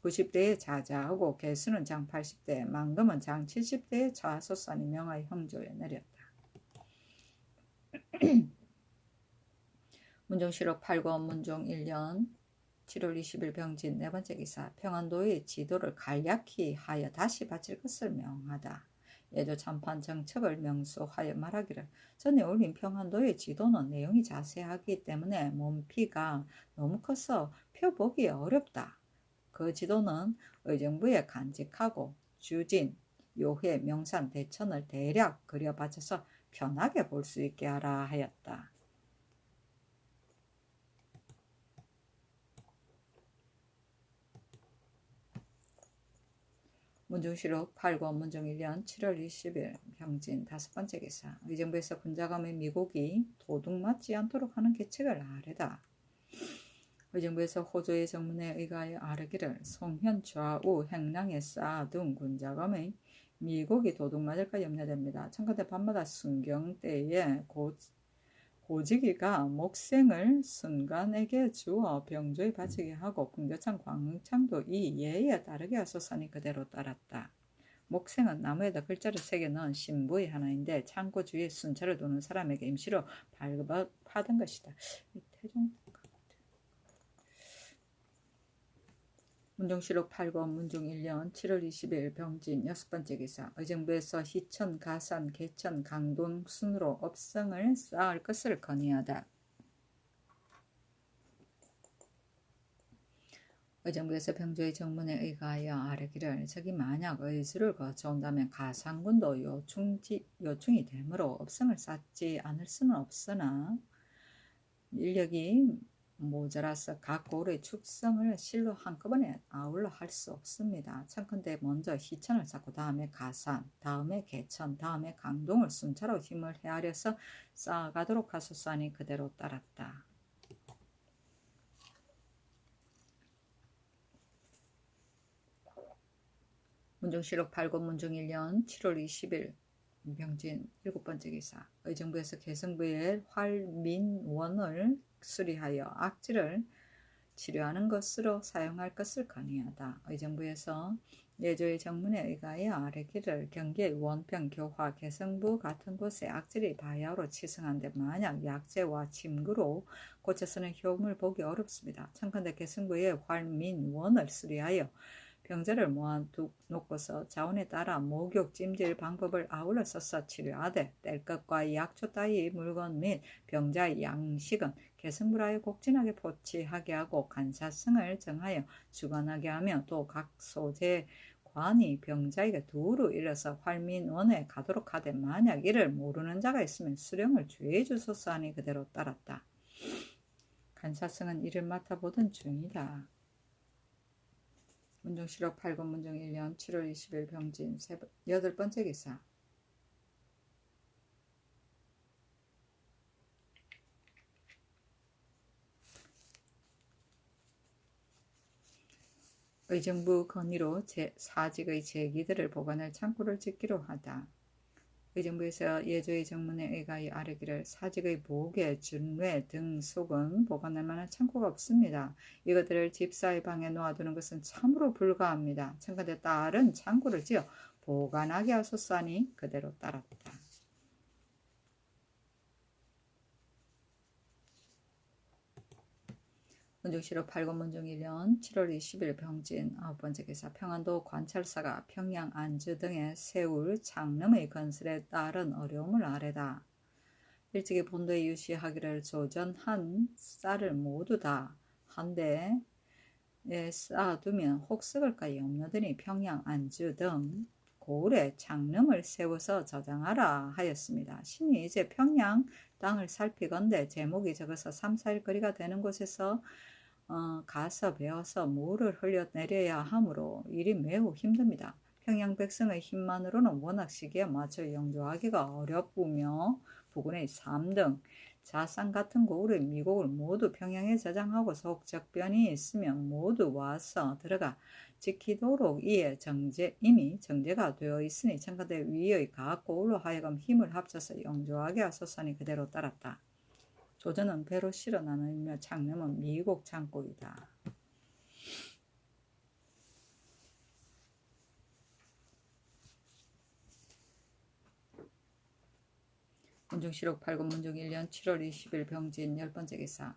S1: 90대에 자자하고 개수는 장 80대, 망금은 장 70대에 좌소산이 명하여 형조에 내렸다. 문종실록 8권 문종 1년 7월 20일 병진 네 번째 기사 평안도의 지도를 간략히 하여 다시 바칠 것을 명하다. 예조 참판 정책을 명수하여 말하기를 전에 올린 평안도의 지도는 내용이 자세하기 때문에 몸피가 너무 커서 펴보기 어렵다. 그 지도는 의정부에 간직하고 주진, 요회, 명산, 대천을 대략 그려 바쳐서 편하게 볼 수 있게 하라 하였다. 문종실록 8권 문종 1년 7월 20일 병진 다섯 번째 기사 의정부에서 군자감의 미국이 도둑 맞지 않도록 하는 계책을 아뢰다. 의정부에서 호조의 정문에 의하여 아뢰기를 송현 좌우 행랑에 쌓아둔 군자감의 미국이 도둑 맞을까 염려됩니다. 청컨대 밤마다 순경 때에 고지기가 목생을 순간에게 주어 병조에 바치게 하고 풍교창 광창도 이 예에 따르게 하소서니 그대로 따랐다. 목생은 나무에다 글자를 새겨 넣은 신부의 하나인데 창고 주위에 순찰을 도는 사람에게 임시로 발급하던 것이다. 문종실록 8권 문종 1년 7월 20일 병진 여섯 번째 기사 의정부에서 희천, 가산, 개천, 강동 순으로 업성을 쌓을 것을 건의하다. 의정부에서 병조의 정문에 의하여 아뢰기를 적이 만약 의주를 거쳐온다면 가산군도 요충이 되므로 업성을 쌓지 않을 수는 없으나 인력이 모자라서 각 고을의 축성을 실로 한꺼번에 아울러 할 수 없습니다. 청컨대 먼저 희천을 쌓고 다음에 가산, 다음에 개천, 다음에 강동을 순차로 힘을 헤아려서 쌓아가도록 하소서니 그대로 따랐다. 문종실록 8권 문종 1년 7월 20일 병진 일곱 번째 기사 의정부에서 개성부의 활민원을 수리하여 악질을 치료하는 것으로 사용할 것을 건의하다. 의정부에서 예조의 정문에 의하여 아뢰기를 경기의 원평, 교화, 개성부 같은 곳에 악질이 바야흐로 치성한데 만약 약재와 침구로 고쳐서는 효험을 보기 어렵습니다. 청컨대 개성부의 활민원을 수리하여 병자를 모아놓고서 자원에 따라 목욕, 찜질 방법을 아울러 써서 치료하되 뗄 것과 약초 따위 물건 및 병자의 양식은 개성부라에 곡진하게 포치하게 하고 간사성을 정하여 주관하게 하며 또 각 소재관이 병자에게 두루 일러서 활민원에 가도록 하되 만약 이를 모르는 자가 있으면 수령을 주의해 주소서 하니 그대로 따랐다. 간사성은 이를 맡아보던 중이다. 문종실록 8권 문종 1년 7월 20일 병진 여덟 번째 기사 의정부 건의로 사직의 제기들을 보관할 창고를 짓기로 하다. 의정부에서 예조의 정문에 의하여 아뢰기를 사직의 보게, 준외 등 속은 보관할 만한 창고가 없습니다. 이것들을 집사의 방에 놓아두는 것은 참으로 불가합니다. 청컨대 다른 창고를 지어 보관하게 하소서 하니 그대로 따랐다. 문종실록 8권 문종 1년 7월 20일 병진 아홉 번째 기사 평안도 관찰사가 평양 안주 등에 세울 장름의 건설에 따른 어려움을 아뢰다. 일찍이 본도에 유시하기를 조전한 쌀을 모두 다 한 대에 쌓아두면 혹석을까 염려되니 평양 안주 등 고을에 장름을 세워서 저장하라 하였습니다. 신이 이제 평양 땅을 살피건대 제목이 적어서 3, 4일 거리가 되는 곳에서 가서 베어서 물을 흘려내려야 하므로 일이 매우 힘듭니다. 평양 백성의 힘만으로는 워낙 시기에 맞춰 영조하기가 어렵으며 부군의 삶 등 자산 같은 고을의 미국을 모두 평양에 저장하고 속적변이 있으면 모두 와서 들어가 지키도록 이미 정제가 되어 있으니 청와대 위의 각 고을로 하여금 힘을 합쳐서 영조하게 하소서니 그대로 따랐다. 조전은 배로 실어 나누며 창념은 미국 창고이다. 문중시록 8권 문중 1년 7월 20일 병진 10번째 기사.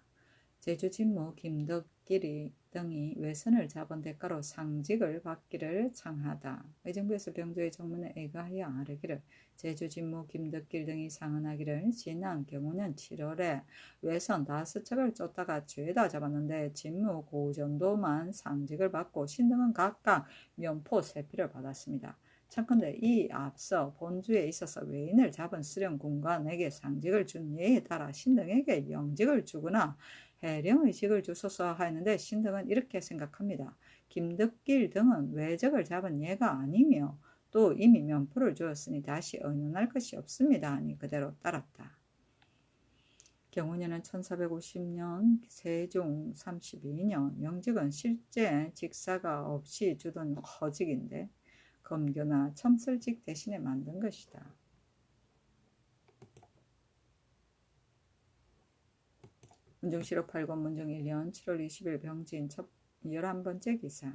S1: 제주 진무 김덕길이 등이 외선을 잡은 대가로 상직을 받기를 청하다. 의정부에서 병조의 정문에 의거하여 아뢰기를 제주 진무 김덕길 등이 상언하기를 지난 경우는 7월에 외선 5척을 쫓다가 죄다 잡았는데 진무 고전도만 상직을 받고 신등은 각각 면포 3피를 받았습니다. 참건대 이 앞서 본주에 있어서 외인을 잡은 수령군관에게 상직을 준 예에 따라 신등에게 영직을 주거나 해령의 직을 주소서 하였는데 신등은 이렇게 생각합니다. 김덕길 등은 외적을 잡은 예가 아니며 또 이미 면포를 주었으니 다시 의논할 것이 없습니다 하니 그대로 따랐다. 경운년은 1450년 세종 32년 영직은 실제 직사가 없이 주던 허직인데 검교나 첨설직 대신에 만든 것이다. 문중시록 8권 문중 1년 7월 20일 병진 11번째 기사.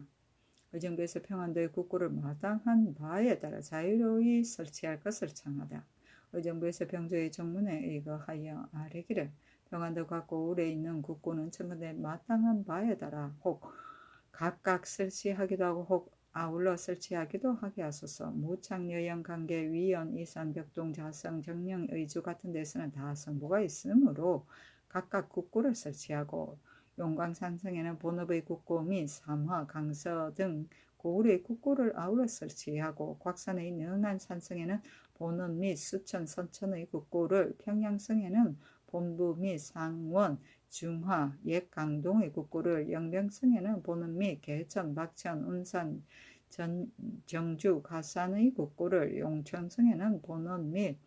S1: 의정부에서 평안도의 국고를 마땅한 바에 따라 자유로이 설치할 것을 청하다. 의정부에서 병조의 정문에 의거하여 아뢰기를 평안도 각 고을에 있는 국고는 청건대 마땅한 바에 따라 혹 각각 설치하기도 하고 혹 아울러 설치하기도 하게 하소서. 무창, 여영, 강계, 위연, 이산, 벽동, 자성, 정령, 의주 같은 데서는 다 성부가 있으므로 각각 국고를 설치하고 용광산성에는 본업의 국고 및 삼화, 강서 등 고을의 국고를 아울러 설치하고 곽산의 능한 산성에는 본업 및 수천, 선천의 국고를 평양성에는 본부 및 상원, 중화, 옛강동의 국고를 영병성에는 본업 및 개천, 박천, 운산, 정주, 가산의 국고를 용천성에는 본업 및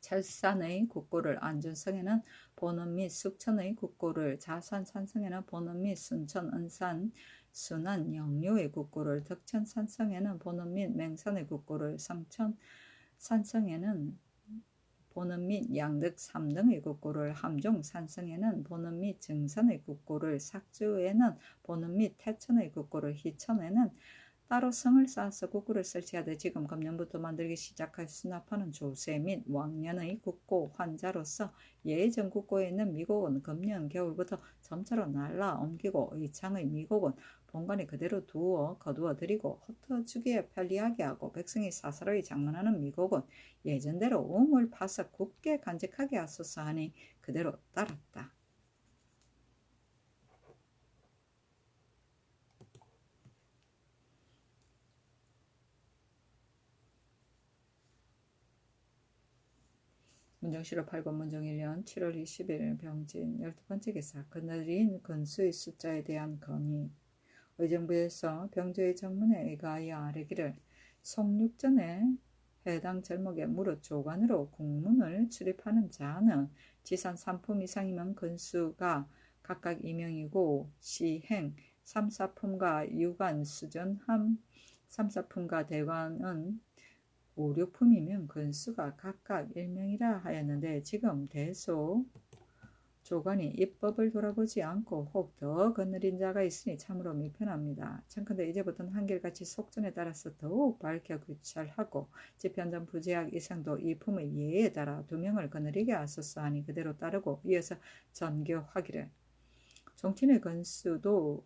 S1: 철산의 국고를 안준성에는 본업 및 숙천의 국고를 자산 산성에는 본업 및 순천, 은산, 순안, 영류의 국고를 덕천 산성에는 본업 및 맹산의 국고를 성천 산성에는 본업 및 양득 3등의 국고를 함종 산성에는 본업 및 증산의 국고를 삭주에는 본업 및 태천의 국고를 희천에는 따로 성을 쌓아서 국고를 설치하되 지금 금년부터 만들기 시작할 수납하는 조세 및 왕년의 국고 환자로서 예전 국고에 있는 미곡은 금년 겨울부터 점차로 날라 옮기고 의창의 미곡은 본관에 그대로 두어 거두어 드리고 흩어주기에 편리하게 하고 백성이 사사로이 장만하는 미곡은 예전대로 우물 파서 굳게 간직하게 하소서 하니 그대로 따랐다. 문정시록 8권 문정 1년 7월 20일 병진 12번째 기사. 그날인 건수의 숫자에 대한 건의. 의정부에서 병조의 정문에 의거하여 아뢰기를 송육전에 해당 절목의 무릇 조관으로 국문을 출입하는 자는 지산 3품 이상이면 건수가 각각 2명이고 시행 3, 4품과 유관 수전함 3, 4품과 대관은 5, 6품이면 건수가 각각 1명이라 하였는데 지금 대소 조관이 입법을 돌아보지 않고 혹 더 거느린 자가 있으니 참으로 미편합니다. 청컨대 이제부터는 한결같이 속전에 따라서 더욱 밝혀 규찰하고 집현전 부재학 이상도 이 품의 예에 따라 2명을 거느리게 하소서 하니 그대로 따르고 이어서 전교하기를 종친의 건수도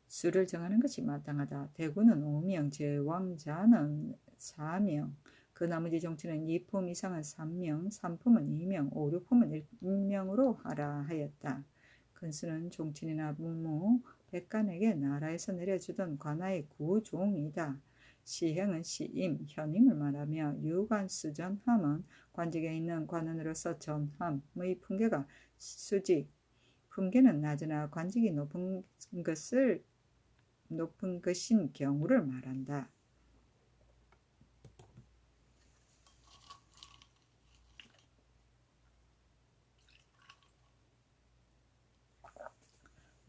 S1: 수를 정하는 것이 마땅하다. 대구는 5명, 제왕자는 4명, 그 나머지 종친은 2품 이상은 3명, 3품은 2명, 5, 6품은 1명으로 하라 하였다. 건수는 종친이나 무무, 백관에게 나라에서 내려주던 관아의 구종이다. 시행은 시임, 현임을 말하며 유관수전함은 관직에 있는 관원으로서 전함의 품계가 수직, 품계는 낮으나 관직이 높은 것인 경우를 말한다.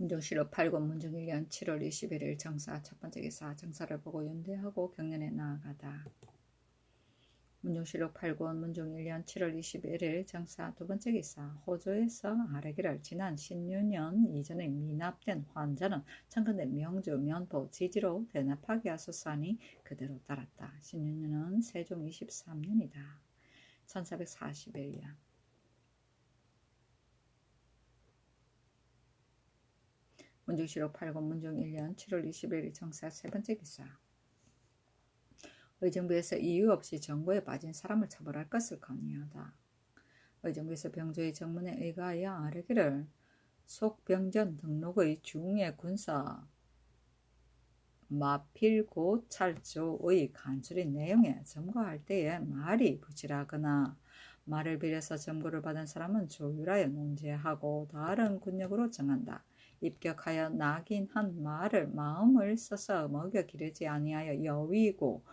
S1: 문종실록 8권 문종 1년 7월 21일 정사 첫 번째 기사 정사를 보고 윤대하고 경련에 나아가다. 문종실록 8권 문종 1년 7월 21일 정사 두 번째 기사 호조에서 아래기를 지난 신유년 이전에 미납된 환자는 청건대 명주 면포 지지로 대납하게 하소서하니 그대로 따랐다. 신유년은 세종 23년이다. 1441년. 문종실록 8권 문종 1년 7월 21일 정사 세 번째 기사 의정부에서 이유 없이 정부에 빠진 사람을 처벌할 것을 건의하다. 의정부에서 병조의 정문에 의거하여 아뢰기를 속병전 등록의 중의 군사 마필고찰조의 간술인 내용에 점거할 때에 말이 부실하거나 말을 빌려서 점거를 받은 사람은 조율하여 논제하고 다른 군역으로 정한다. 입격하여 낙인한 말을 마음을 써서 먹여 기르지 아니하여 여위고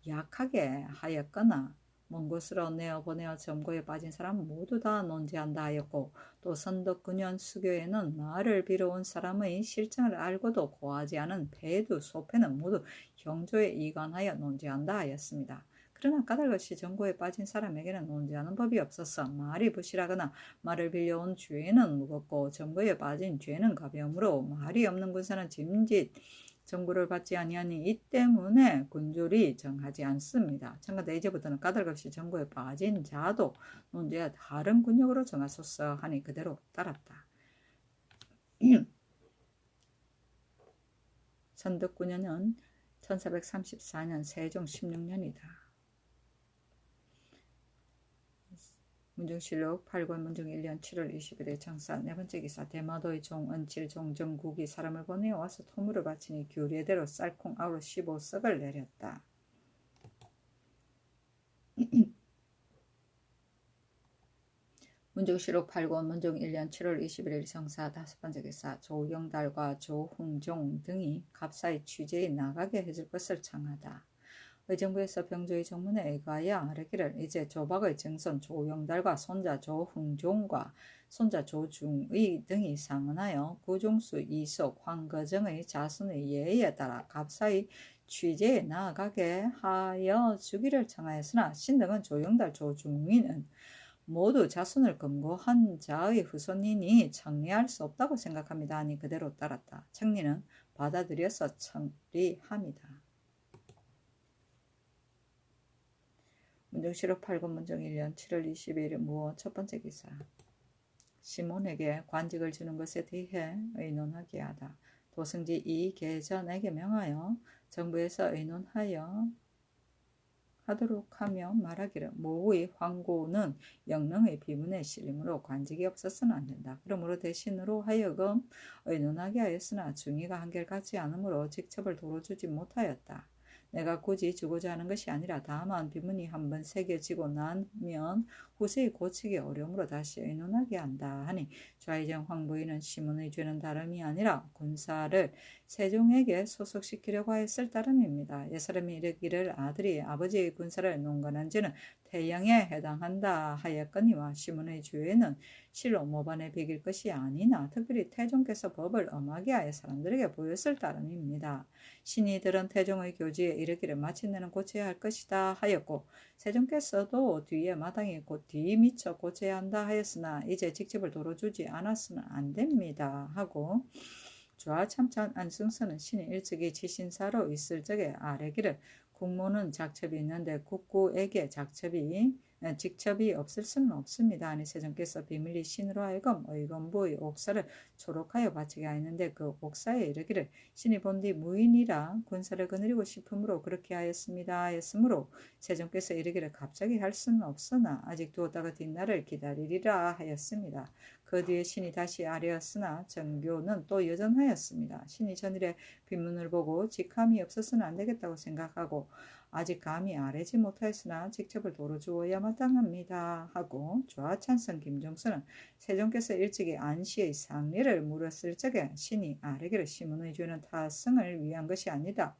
S1: 약하게 하였거나 먼 곳으로 내어보내어 점거에 빠진 사람 모두 다 논제한다 하였고 또 선덕군현 수교에는 말을 빌어온 사람의 실정을 알고도 고하지 않은 배두 소패는 모두 형조에 이관하여 논제한다 하였습니다. 그러나 까닭없이 점거에 빠진 사람에게는 논제하는 법이 없어서 말이 부실하거나 말을 빌려온 죄는 무겁고 점거에 빠진 죄는 가벼우므로 말이 없는 군사는 짐짓 정부를 받지 아니하니 이 때문에 군졸이 정하지 않습니다. 참고로 이제부터는 까닭없이 정부에 빠진 자도 논제와 다른 군역으로 정하소서 하니 그대로 따랐다. 선덕군현은 1434년 세종 16년이다. 문종실록 8권 문종 1년 7월 21일 정사 네 번째 기사 대마도의 종 은칠 종정국이 사람을 보내어 와서 토물을 바치니 규례대로 쌀콩 아우로 15석을 내렸다. 문종실록 8권 문종 1년 7월 21일 정사 다섯 번째 기사 조영달과 조흥종 등이 갑사의 취재에 나가게 해줄 것을 청하다. 의정부에서 병조의 정문에 의거하여 아뢰기를 이제 조박의 증손 조영달과 손자 조흥종과 손자 조중의 등이 상언하여 구종수 이속 황거정의 자손의 예에 따라 갑사의 취재에 나아가게 하여 주기를 청하였으나 신등은 조영달 조중의는 모두 자손을 금고한 자의 후손이니 청리할 수 없다고 생각합니다 하니 그대로 따랐다. 청리는 받아들여서 청리합니다. 문종실록 8권 문종 1년 7월 22일 무어 첫 번째 기사 시몬에게 관직을 주는 것에 대해 의논하게 하다. 도승지 이계전에게 명하여 정부에서 의논하여 하도록 하며 말하기를 모의 황고는 영릉의 비문에 실림으로 관직이 없어서는 안 된다. 그러므로 대신으로 하여금 의논하게 하였으나 중의가 한결같지 않으므로 직첩을 도로 주지 못하였다. 내가 굳이 주고자 하는 것이 아니라 다만 비문이 한번 새겨지고 나면 후세에 고치기 어려움으로 다시 의논하게 한다 하니 좌의정 황부인은 시문의 죄는 다름이 아니라 군사를 세종에게 소속시키려고 하였을 따름입니다. 옛사람이 이르기를 아들이 아버지의 군사를 농간한 죄는 태양에 해당한다 하였거니와 시문의 죄는 실로 모반에 비길 것이 아니나 특별히 태종께서 법을 엄하게 하여 사람들에게 보였을 따름입니다. 신이들은 태종의 교지에 이르기를 마침내는 고쳐야 할 것이다 하였고 세종께서도 뒤에 마땅히 곧 뒤 미쳐 고쳐야 한다 하였으나 이제 직집을 도로 주지 않았으면 안 됩니다 하고 좌참찬 안승선은 신이 일찍이 지신사로 있을 적에 아뢰기를 국모는 작첩이 있는데 국구에게 직첩이 없을 수는 없습니다. 아니 세종께서 비밀리 신으로 하여금 의건부의 옥사를 초록하여 바치게 하였는데 그 옥사에 이르기를 신이 본디 무인이라 군사를 거느리고 싶으므로 그렇게 하였습니다 하였으므로 세종께서 이르기를 갑자기 할 수는 없으나 아직 두었다가 뒷날을 기다리리라 하였습니다. 그 뒤에 신이 다시 아뢰었으나 정교는 또 여전하였습니다. 신이 전일에 빈문을 보고 직함이 없어서는 안 되겠다고 생각하고 아직 감히 아뢰지 못하였으나 직첩을 도로 주어야 마땅합니다 하고 좌찬성 김종선은 세종께서 일찍이 안시의 상례를 물었을 적에 신이 아뢰기를 시문의 죄는 타성을 위한 것이 아니다.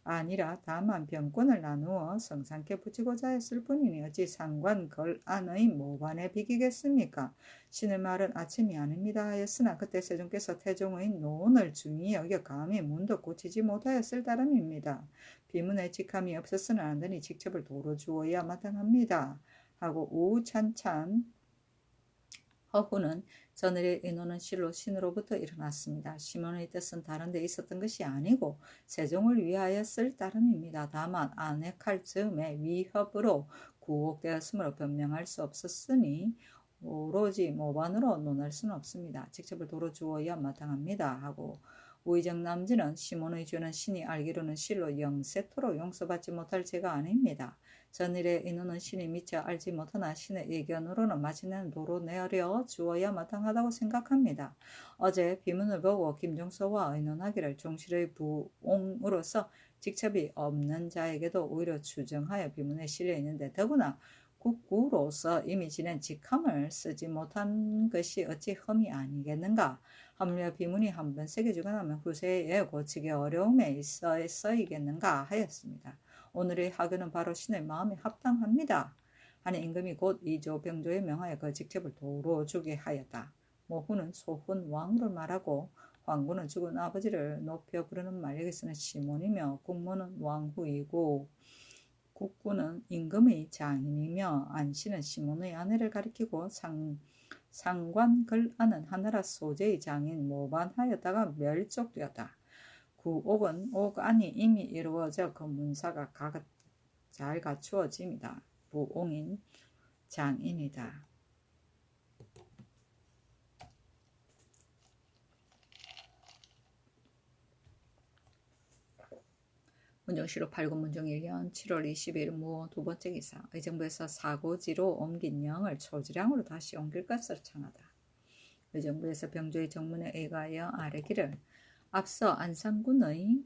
S1: 아니라 다만 병권을 나누어 성상께 붙이고자 했을 뿐이니 어찌 상관 걸안의 모반에 비기겠습니까? 신의 말은 아침이 아닙니다 하였으나 그때 세종께서 태종의 논을 중히 여겨 감히 문도 고치지 못하였을 따름입니다. 비문에 직함이 없었으나 안되니 직첩을 도로 주어야 마땅합니다 하고 우찬찬 허후는 저늘의 인호는 실로 신으로부터 일어났습니다. 시몬의 뜻은 다른 데 있었던 것이 아니고 세종을 위하였을 따름입니다. 다만 안핵할 즈음에 위협으로 구혹되었으므로 변명할 수 없었으니 오로지 모반으로 논할 수는 없습니다. 직접을 도로 주어야 마땅합니다 하고 우의정 남진은 시몬의 죄는 신이 알기로는 실로 영세토록 용서받지 못할 죄가 아닙니다. 전일의 인호는 신이 미처 알지 못하나 신의 의견으로는 마치는 도로 내려 주어야 마땅하다고 생각합니다. 어제 비문을 보고 김종서와 의논하기를 종실의 부옹으로서 직첩이 없는 자에게도 오히려 추정하여 비문에 실려 있는데 더구나 국구로서 이미 지낸 직함을 쓰지 못한 것이 어찌 흠이 아니겠는가. 하물며 비문이 한번 새겨지고 나면 후세에 고치기 어려움에 있어 써이겠는가 하였습니다. 오늘의 하교는 바로 신의 마음에 합당합니다. 하니 임금이 곧 이조 병조에 명하여 그 직첩을 도로 주게 하였다. 모후는 소훈 왕후를 말하고 황구는 죽은 아버지를 높여 부르는 말. 여기서는 시몬이며 국모는 왕후이고 국구는 임금의 장인이며 안씨는 시몬의 아내를 가리키고 상관 걸안은 하나라 소재의 장인 모반하였다가 멸족되었다. 구옥은 옥안이 이미 이루어져 그 문사가 잘 갖추어집니다. 부옹인 장인이다. 문정시로 8군 문정 1년 7월 20일 무 두 번째 기사. 의정부에서 사고지로 옮긴 영을 초지량으로 다시 옮길 것을 청하다. 의정부에서 병조의 정문에 의하여 아뢰기를 앞서 안산군의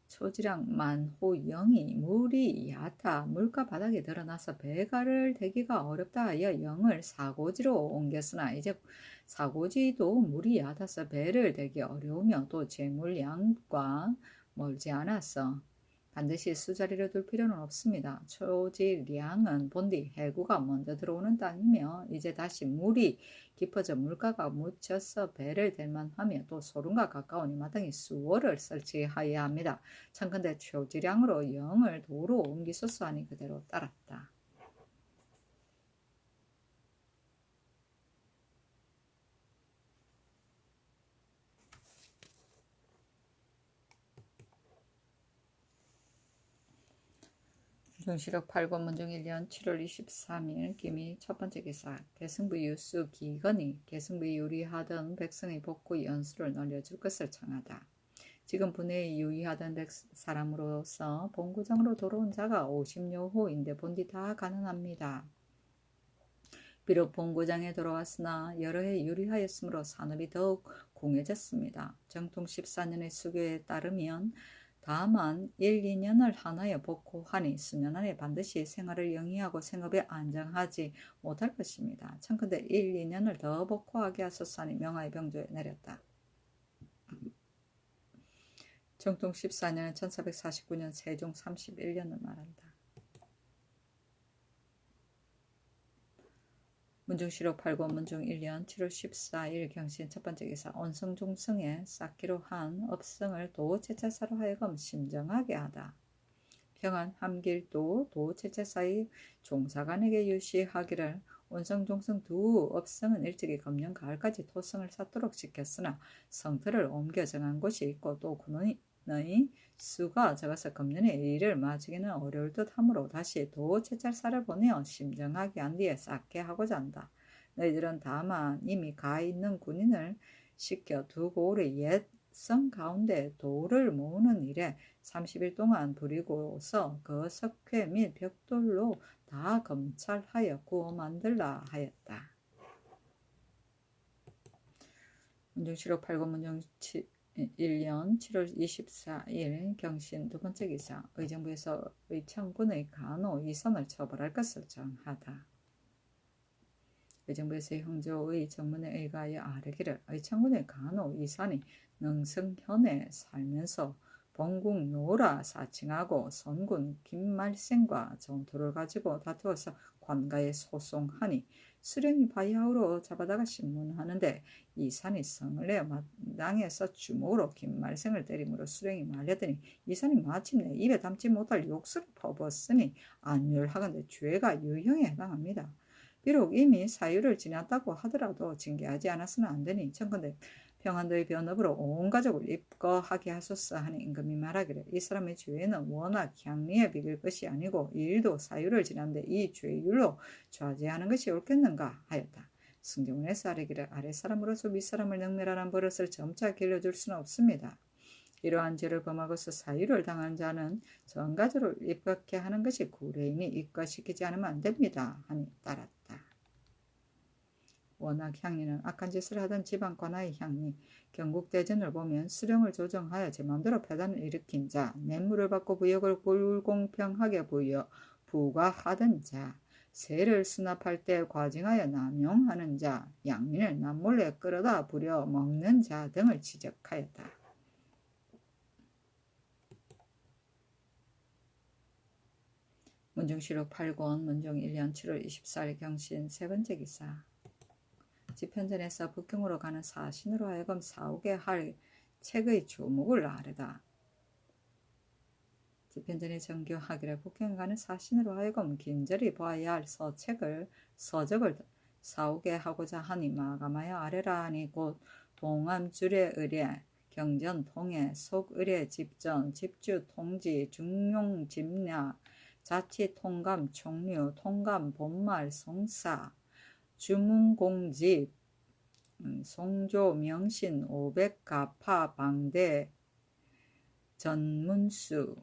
S1: 초지량 만호 영이 물이 얕아 물가 바닥에 드러나서 배가를 대기가 어렵다 하여 영을 사고지로 옮겼으나 이제 사고지도 물이 얕아서 배를 대기 어려우며 또 재물량과 멀지 않았어 반드시 수자리를 둘 필요는 없습니다. 초지량은 본디 해구가 먼저 들어오는 땅이며 이제 다시 물이 깊어져 물가가 묻혀서 배를 댈만하며 또 소름과 가까우니 마땅히 수월을 설치하여야 합니다. 청컨대 초지량으로 영을 도로 옮기소서 하니 그대로 따랐다. 문정시록 8권 문정 1년 7월 23일 기미 첫 번째 기사. 계승부 유수 기건이 계승부에 유리하던 백성의 복구 연수를 늘려줄 것을 청하다. 지금 분해에 유의하던 사람으로서 본구장으로 돌아온 자가 50여 호인데 본디 다 가난합니다. 비록 본구장에 돌아왔으나 여러 해 유리하였으므로 산업이 더욱 공해졌습니다. 정통 14년의 수교에 따르면 다만 1, 2년을 하나여 복구하니 수년 안에 반드시 생활을 영위하고 생업에 안정하지 못할 것입니다. 청컨대 1, 2년을 더 복구하게 하소서 하니 명하의 병조에 내렸다. 정통 14년은 1449년 세종 31년을 말한다. 문정시록 8권 문정 1년 7월 14일 경신 첫 번째 기사. 온성종성에 쌓기로 한 업성을 도체찰사로 하여금 심정하게 하다. 평안 함길도 도체찰사의 종사관에게 유시하기를 온성종성 두 업성은 일찍이 금년 가을까지 토성을 쌓도록 시켰으나 성터를 옮겨 정한 곳이 있고 또 군의 수가 적어서 금년에 일을 마치기는 어려울 듯 하므로 다시 도체찰사를 보내어 심정하게 한 뒤에 쌓게 하고자 한다. 너희들은 다만 이미 가 있는 군인을 시켜 두고 오래 옛 성 가운데 돌을 모으는 일에 30일 동안 부리고서 그 석회 및 벽돌로 다 검찰하여 구워 만들라 하였다. 문정시록 8권 문정 1년 7월 24일 경신 두 번째 기사. 의정부에서 의창군의 간호 이선을 처벌할 것을 정하다. 의정부에서 형조의 정문에 의하여 아뢰기를 의창군의 간호 이선이 능성현에 살면서 본국 요라 사칭하고 선군 김말생과 전투를 가지고 다투어서 관가에 소송하니 수령이 바야흐로 잡아다가 신문하는데 이산이 성을 내어 마당에서 주먹으로 김말생을 때림으로 수령이 말려더니 이산이 마침내 입에 담지 못할 욕설을 퍼붓으니 안율하건대 죄가 유형에 해당합니다. 비록 이미 사유를 지났다고 하더라도 징계하지 않았으면 안 되니 청컨대 평안도의 변업으로 온 가족을 입거하게 하소서 하니 임금이 말하기를 이 사람의 죄는 워낙 향리에 비길 것이 아니고 이 일도 사유를 지난데 이 죄율로 좌제하는 것이 옳겠는가 하였다. 승정원에서 아뢰기를 아랫사람으로서 윗사람을 능멸하는 버릇을 점차 길러줄 수는 없습니다. 이러한 죄를 범하고서 사유를 당한 자는 전가족을 입겁게 하는 것이 구례인이 입거시키지 않으면 안 됩니다 하니 따랐다. 워낙 향리는 악한 짓을 하던 지방 관아의 향리, 경국대전을 보면 수령을 조정하여 제 맘대로 패단을 일으킨 자, 뇌물을 받고 부역을 불공평하게 부과하던 자, 세를 수납할 때 과징하여 남용하는 자, 양민을 남몰래 끌어다 부려 먹는 자 등을 지적하였다. 문중시록 8권 문중 1년 7월 24일 경신 세 번째 기사. 지편전에서 북경으로 가는 사신으로 하여금 사오게 할 책의 주목을 아뢰다. 지편전에 정교하기를 북경에 가는 사신으로 하여금 긴절히 보아야 할 서적을 사오게 하고자 하니 마감하여 아뢰라 하니 곧 동암주례 의례, 경전 통해, 속의례 집전, 집주 통지, 중용 집략, 자치 통감 총류, 통감 본말 성사, 주문공집, 송조 명신 500가파 방대 전문수,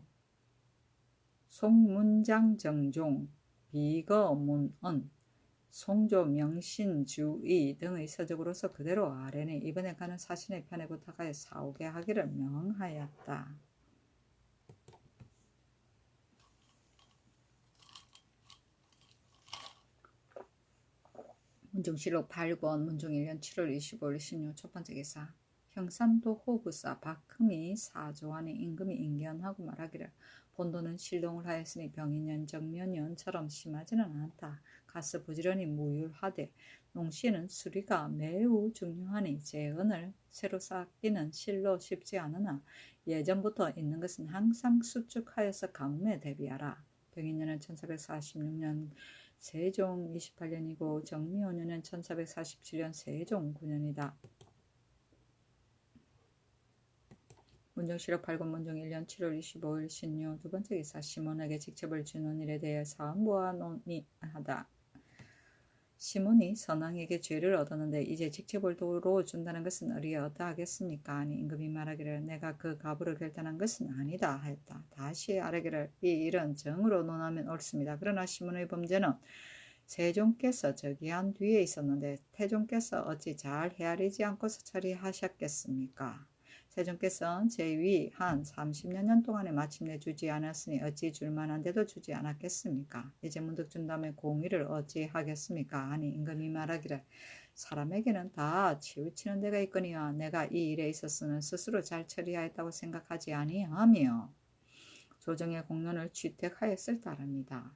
S1: 송문장 정종, 비거문언, 송조 명신 주의 등의 서적으로서 그대로 아래니 이번에 가는 사신의 편에 부탁하여 사오게 하기를 명하였다. 문중시록 8권 문중 1년 7월 25일 신유 첫 번째 기사. 형산도 호부사 박흠이 사조하니 임금이 인견하고 말하기를 본도는 실동을 하였으니 병인년 정면년처럼 심하지는 않다. 가스 부지런히 무율하되 농시에는 수리가 매우 중요하니 재언을 새로 쌓기는 실로 쉽지 않으나 예전부터 있는 것은 항상 수축하여서 감에 대비하라. 병인년은 1446년 세종 28년이고 정미 5년은 1447년 세종 9년이다. 문정시록 8권 문정 1년 7월 25일 신유 두 번째 기사. 시몬에게 직첩을 주는 일에 대해 사안보아 논의하다. 시몬이 선왕에게 죄를 얻었는데 이제 직첩을 도로 준다는 것은 어리어다 하겠습니까? 아니 임금이 말하기를 내가 그 가부를 결단한 것은 아니다 하였다. 다시 아뢰기를 이 일은 정으로 논하면 옳습니다. 그러나 시몬의 범죄는 세종께서 저기한 뒤에 있었는데 태종께서 어찌 잘 헤아리지 않고서 처리하셨겠습니까? 세종께서는 제위 한 30년 동안에 마침내 주지 않았으니 어찌 줄만한데도 주지 않았겠습니까? 이제 문득 준다면 공의를 어찌 하겠습니까? 아니 임금이 말하기를 사람에게는 다 치우치는 데가 있거니와 내가 이 일에 있어서는 스스로 잘 처리하였다고 생각하지 아니하며 조정의 공론을 취택하였을 따릅니다.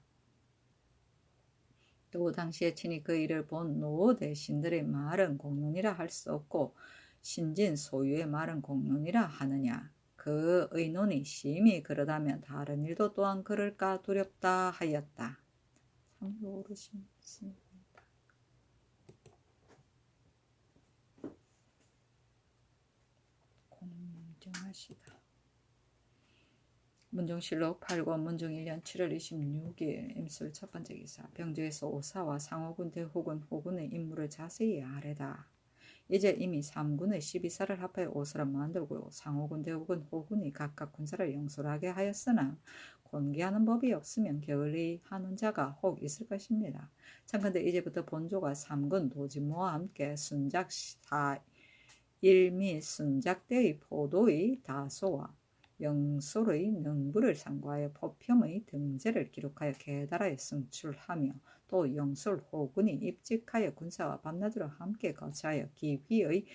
S1: 또 당시에 친히 그 일을 본 노 대신들의 말은 공론이라 할 수 없고 신진 소유의 말은 공론이라 하느냐. 그 의논이 심히 그러다면 다른 일도 또한 그럴까 두렵다 하였다. 상도 오르신습니다. 공정하시다. 문정실록 8권 문정 1년 7월 26일 임술 첫 번째 기사. 병조에서 오사와 상호군 대호군 호군의 임무를 자세히 아뢰다. 이제 이미 3군의 12사를 합하여 5사를 만들고 상호군 대호군 호군이 각각 군사를 영솔하게 하였으나 권기하는 법이 없으면 게을리하는 자가 혹 있을 것입니다. 참건대 이제부터 본조가 3군 도지모와 함께 순작 4일 및 순작대의 포도의 다소와 영솔의 능부를 상고하여 포평의 등재를 기록하여 계달하여 승출하며 또 영솔 호군이 입직하여 군사와 밤낮으로 함께 거처하여 기휘의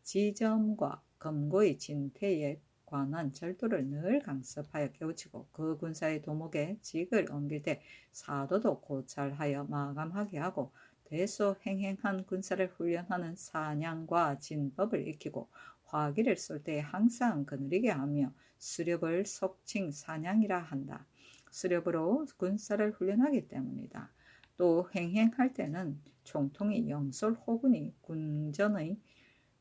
S1: 지점과 검고의 진퇴에 관한 절도를 늘 강습하여 깨우치고 그 군사의 도목에 직을 옮길 때 사도도 고찰하여 마감하게 하고 대소 행행한 군사를 훈련하는 사냥과 진법을 익히고 화기를 쏠 때 항상 거느리게 하며 수렵을 속칭 사냥이라 한다. 수렵으로 군사를 훈련하기 때문이다. 또 행행할 때는 총통이 영솔 호군이 군전의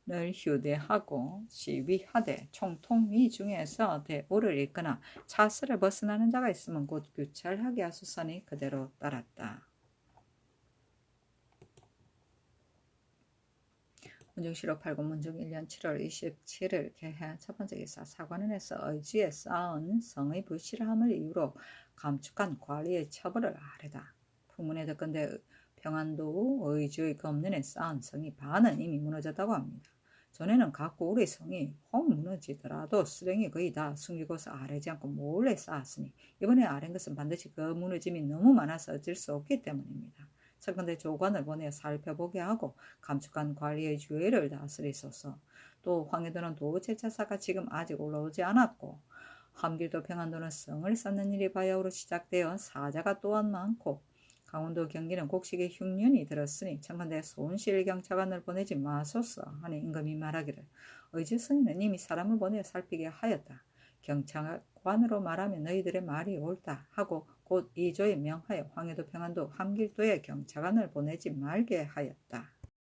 S1: 를 휴대하고 시위하되 총통위 중에서 대오를 읽거나 차스를 벗어나는 자가 있으면 곧 규찰하게 하소서니 그대로 따랐다. 문중실록 8권 문중 1년 7월 27일 개해 첫 번째 기사 사관원에서 의지에 쌓은 성의 부실함을 이유로 감축한 관리의 처벌을 아뢰다. 풍문에 듣건대 평안도 의주의 검문에 쌓은 성이 반은 이미 무너졌다고 합니다. 전에는 각 고을의 성이 혹 무너지더라도 수령이 거의 다 숨기고서 아뢰지 않고 몰래 쌓았으니 이번에 아뢰는 것은 반드시 그 무너짐이 너무 많아서 어쩔 수 없기 때문입니다. 청컨대 조관을 보내 살펴보게 하고 감축한 관리의 주의를 다스리소서. 또 황해도는 도제차사가 지금 아직 올라오지 않았고 함길도 평안도는 성을 쌓는 일이 바야흐로 시작되어 사자가 또한 많고 강원도 경기는 곡식에 흉년이 들었으니 청컨대 손실경차관을 보내지 마소서 하니 임금이 말하기를 의주스님은 이미 사람을 보내 살피게 하였다. 경차관으로 말하면 너희들의 말이 옳다 하고 곧 이조에 명하여 황해도 평안도 함길도에 경차관을 보내지 말게 하였다.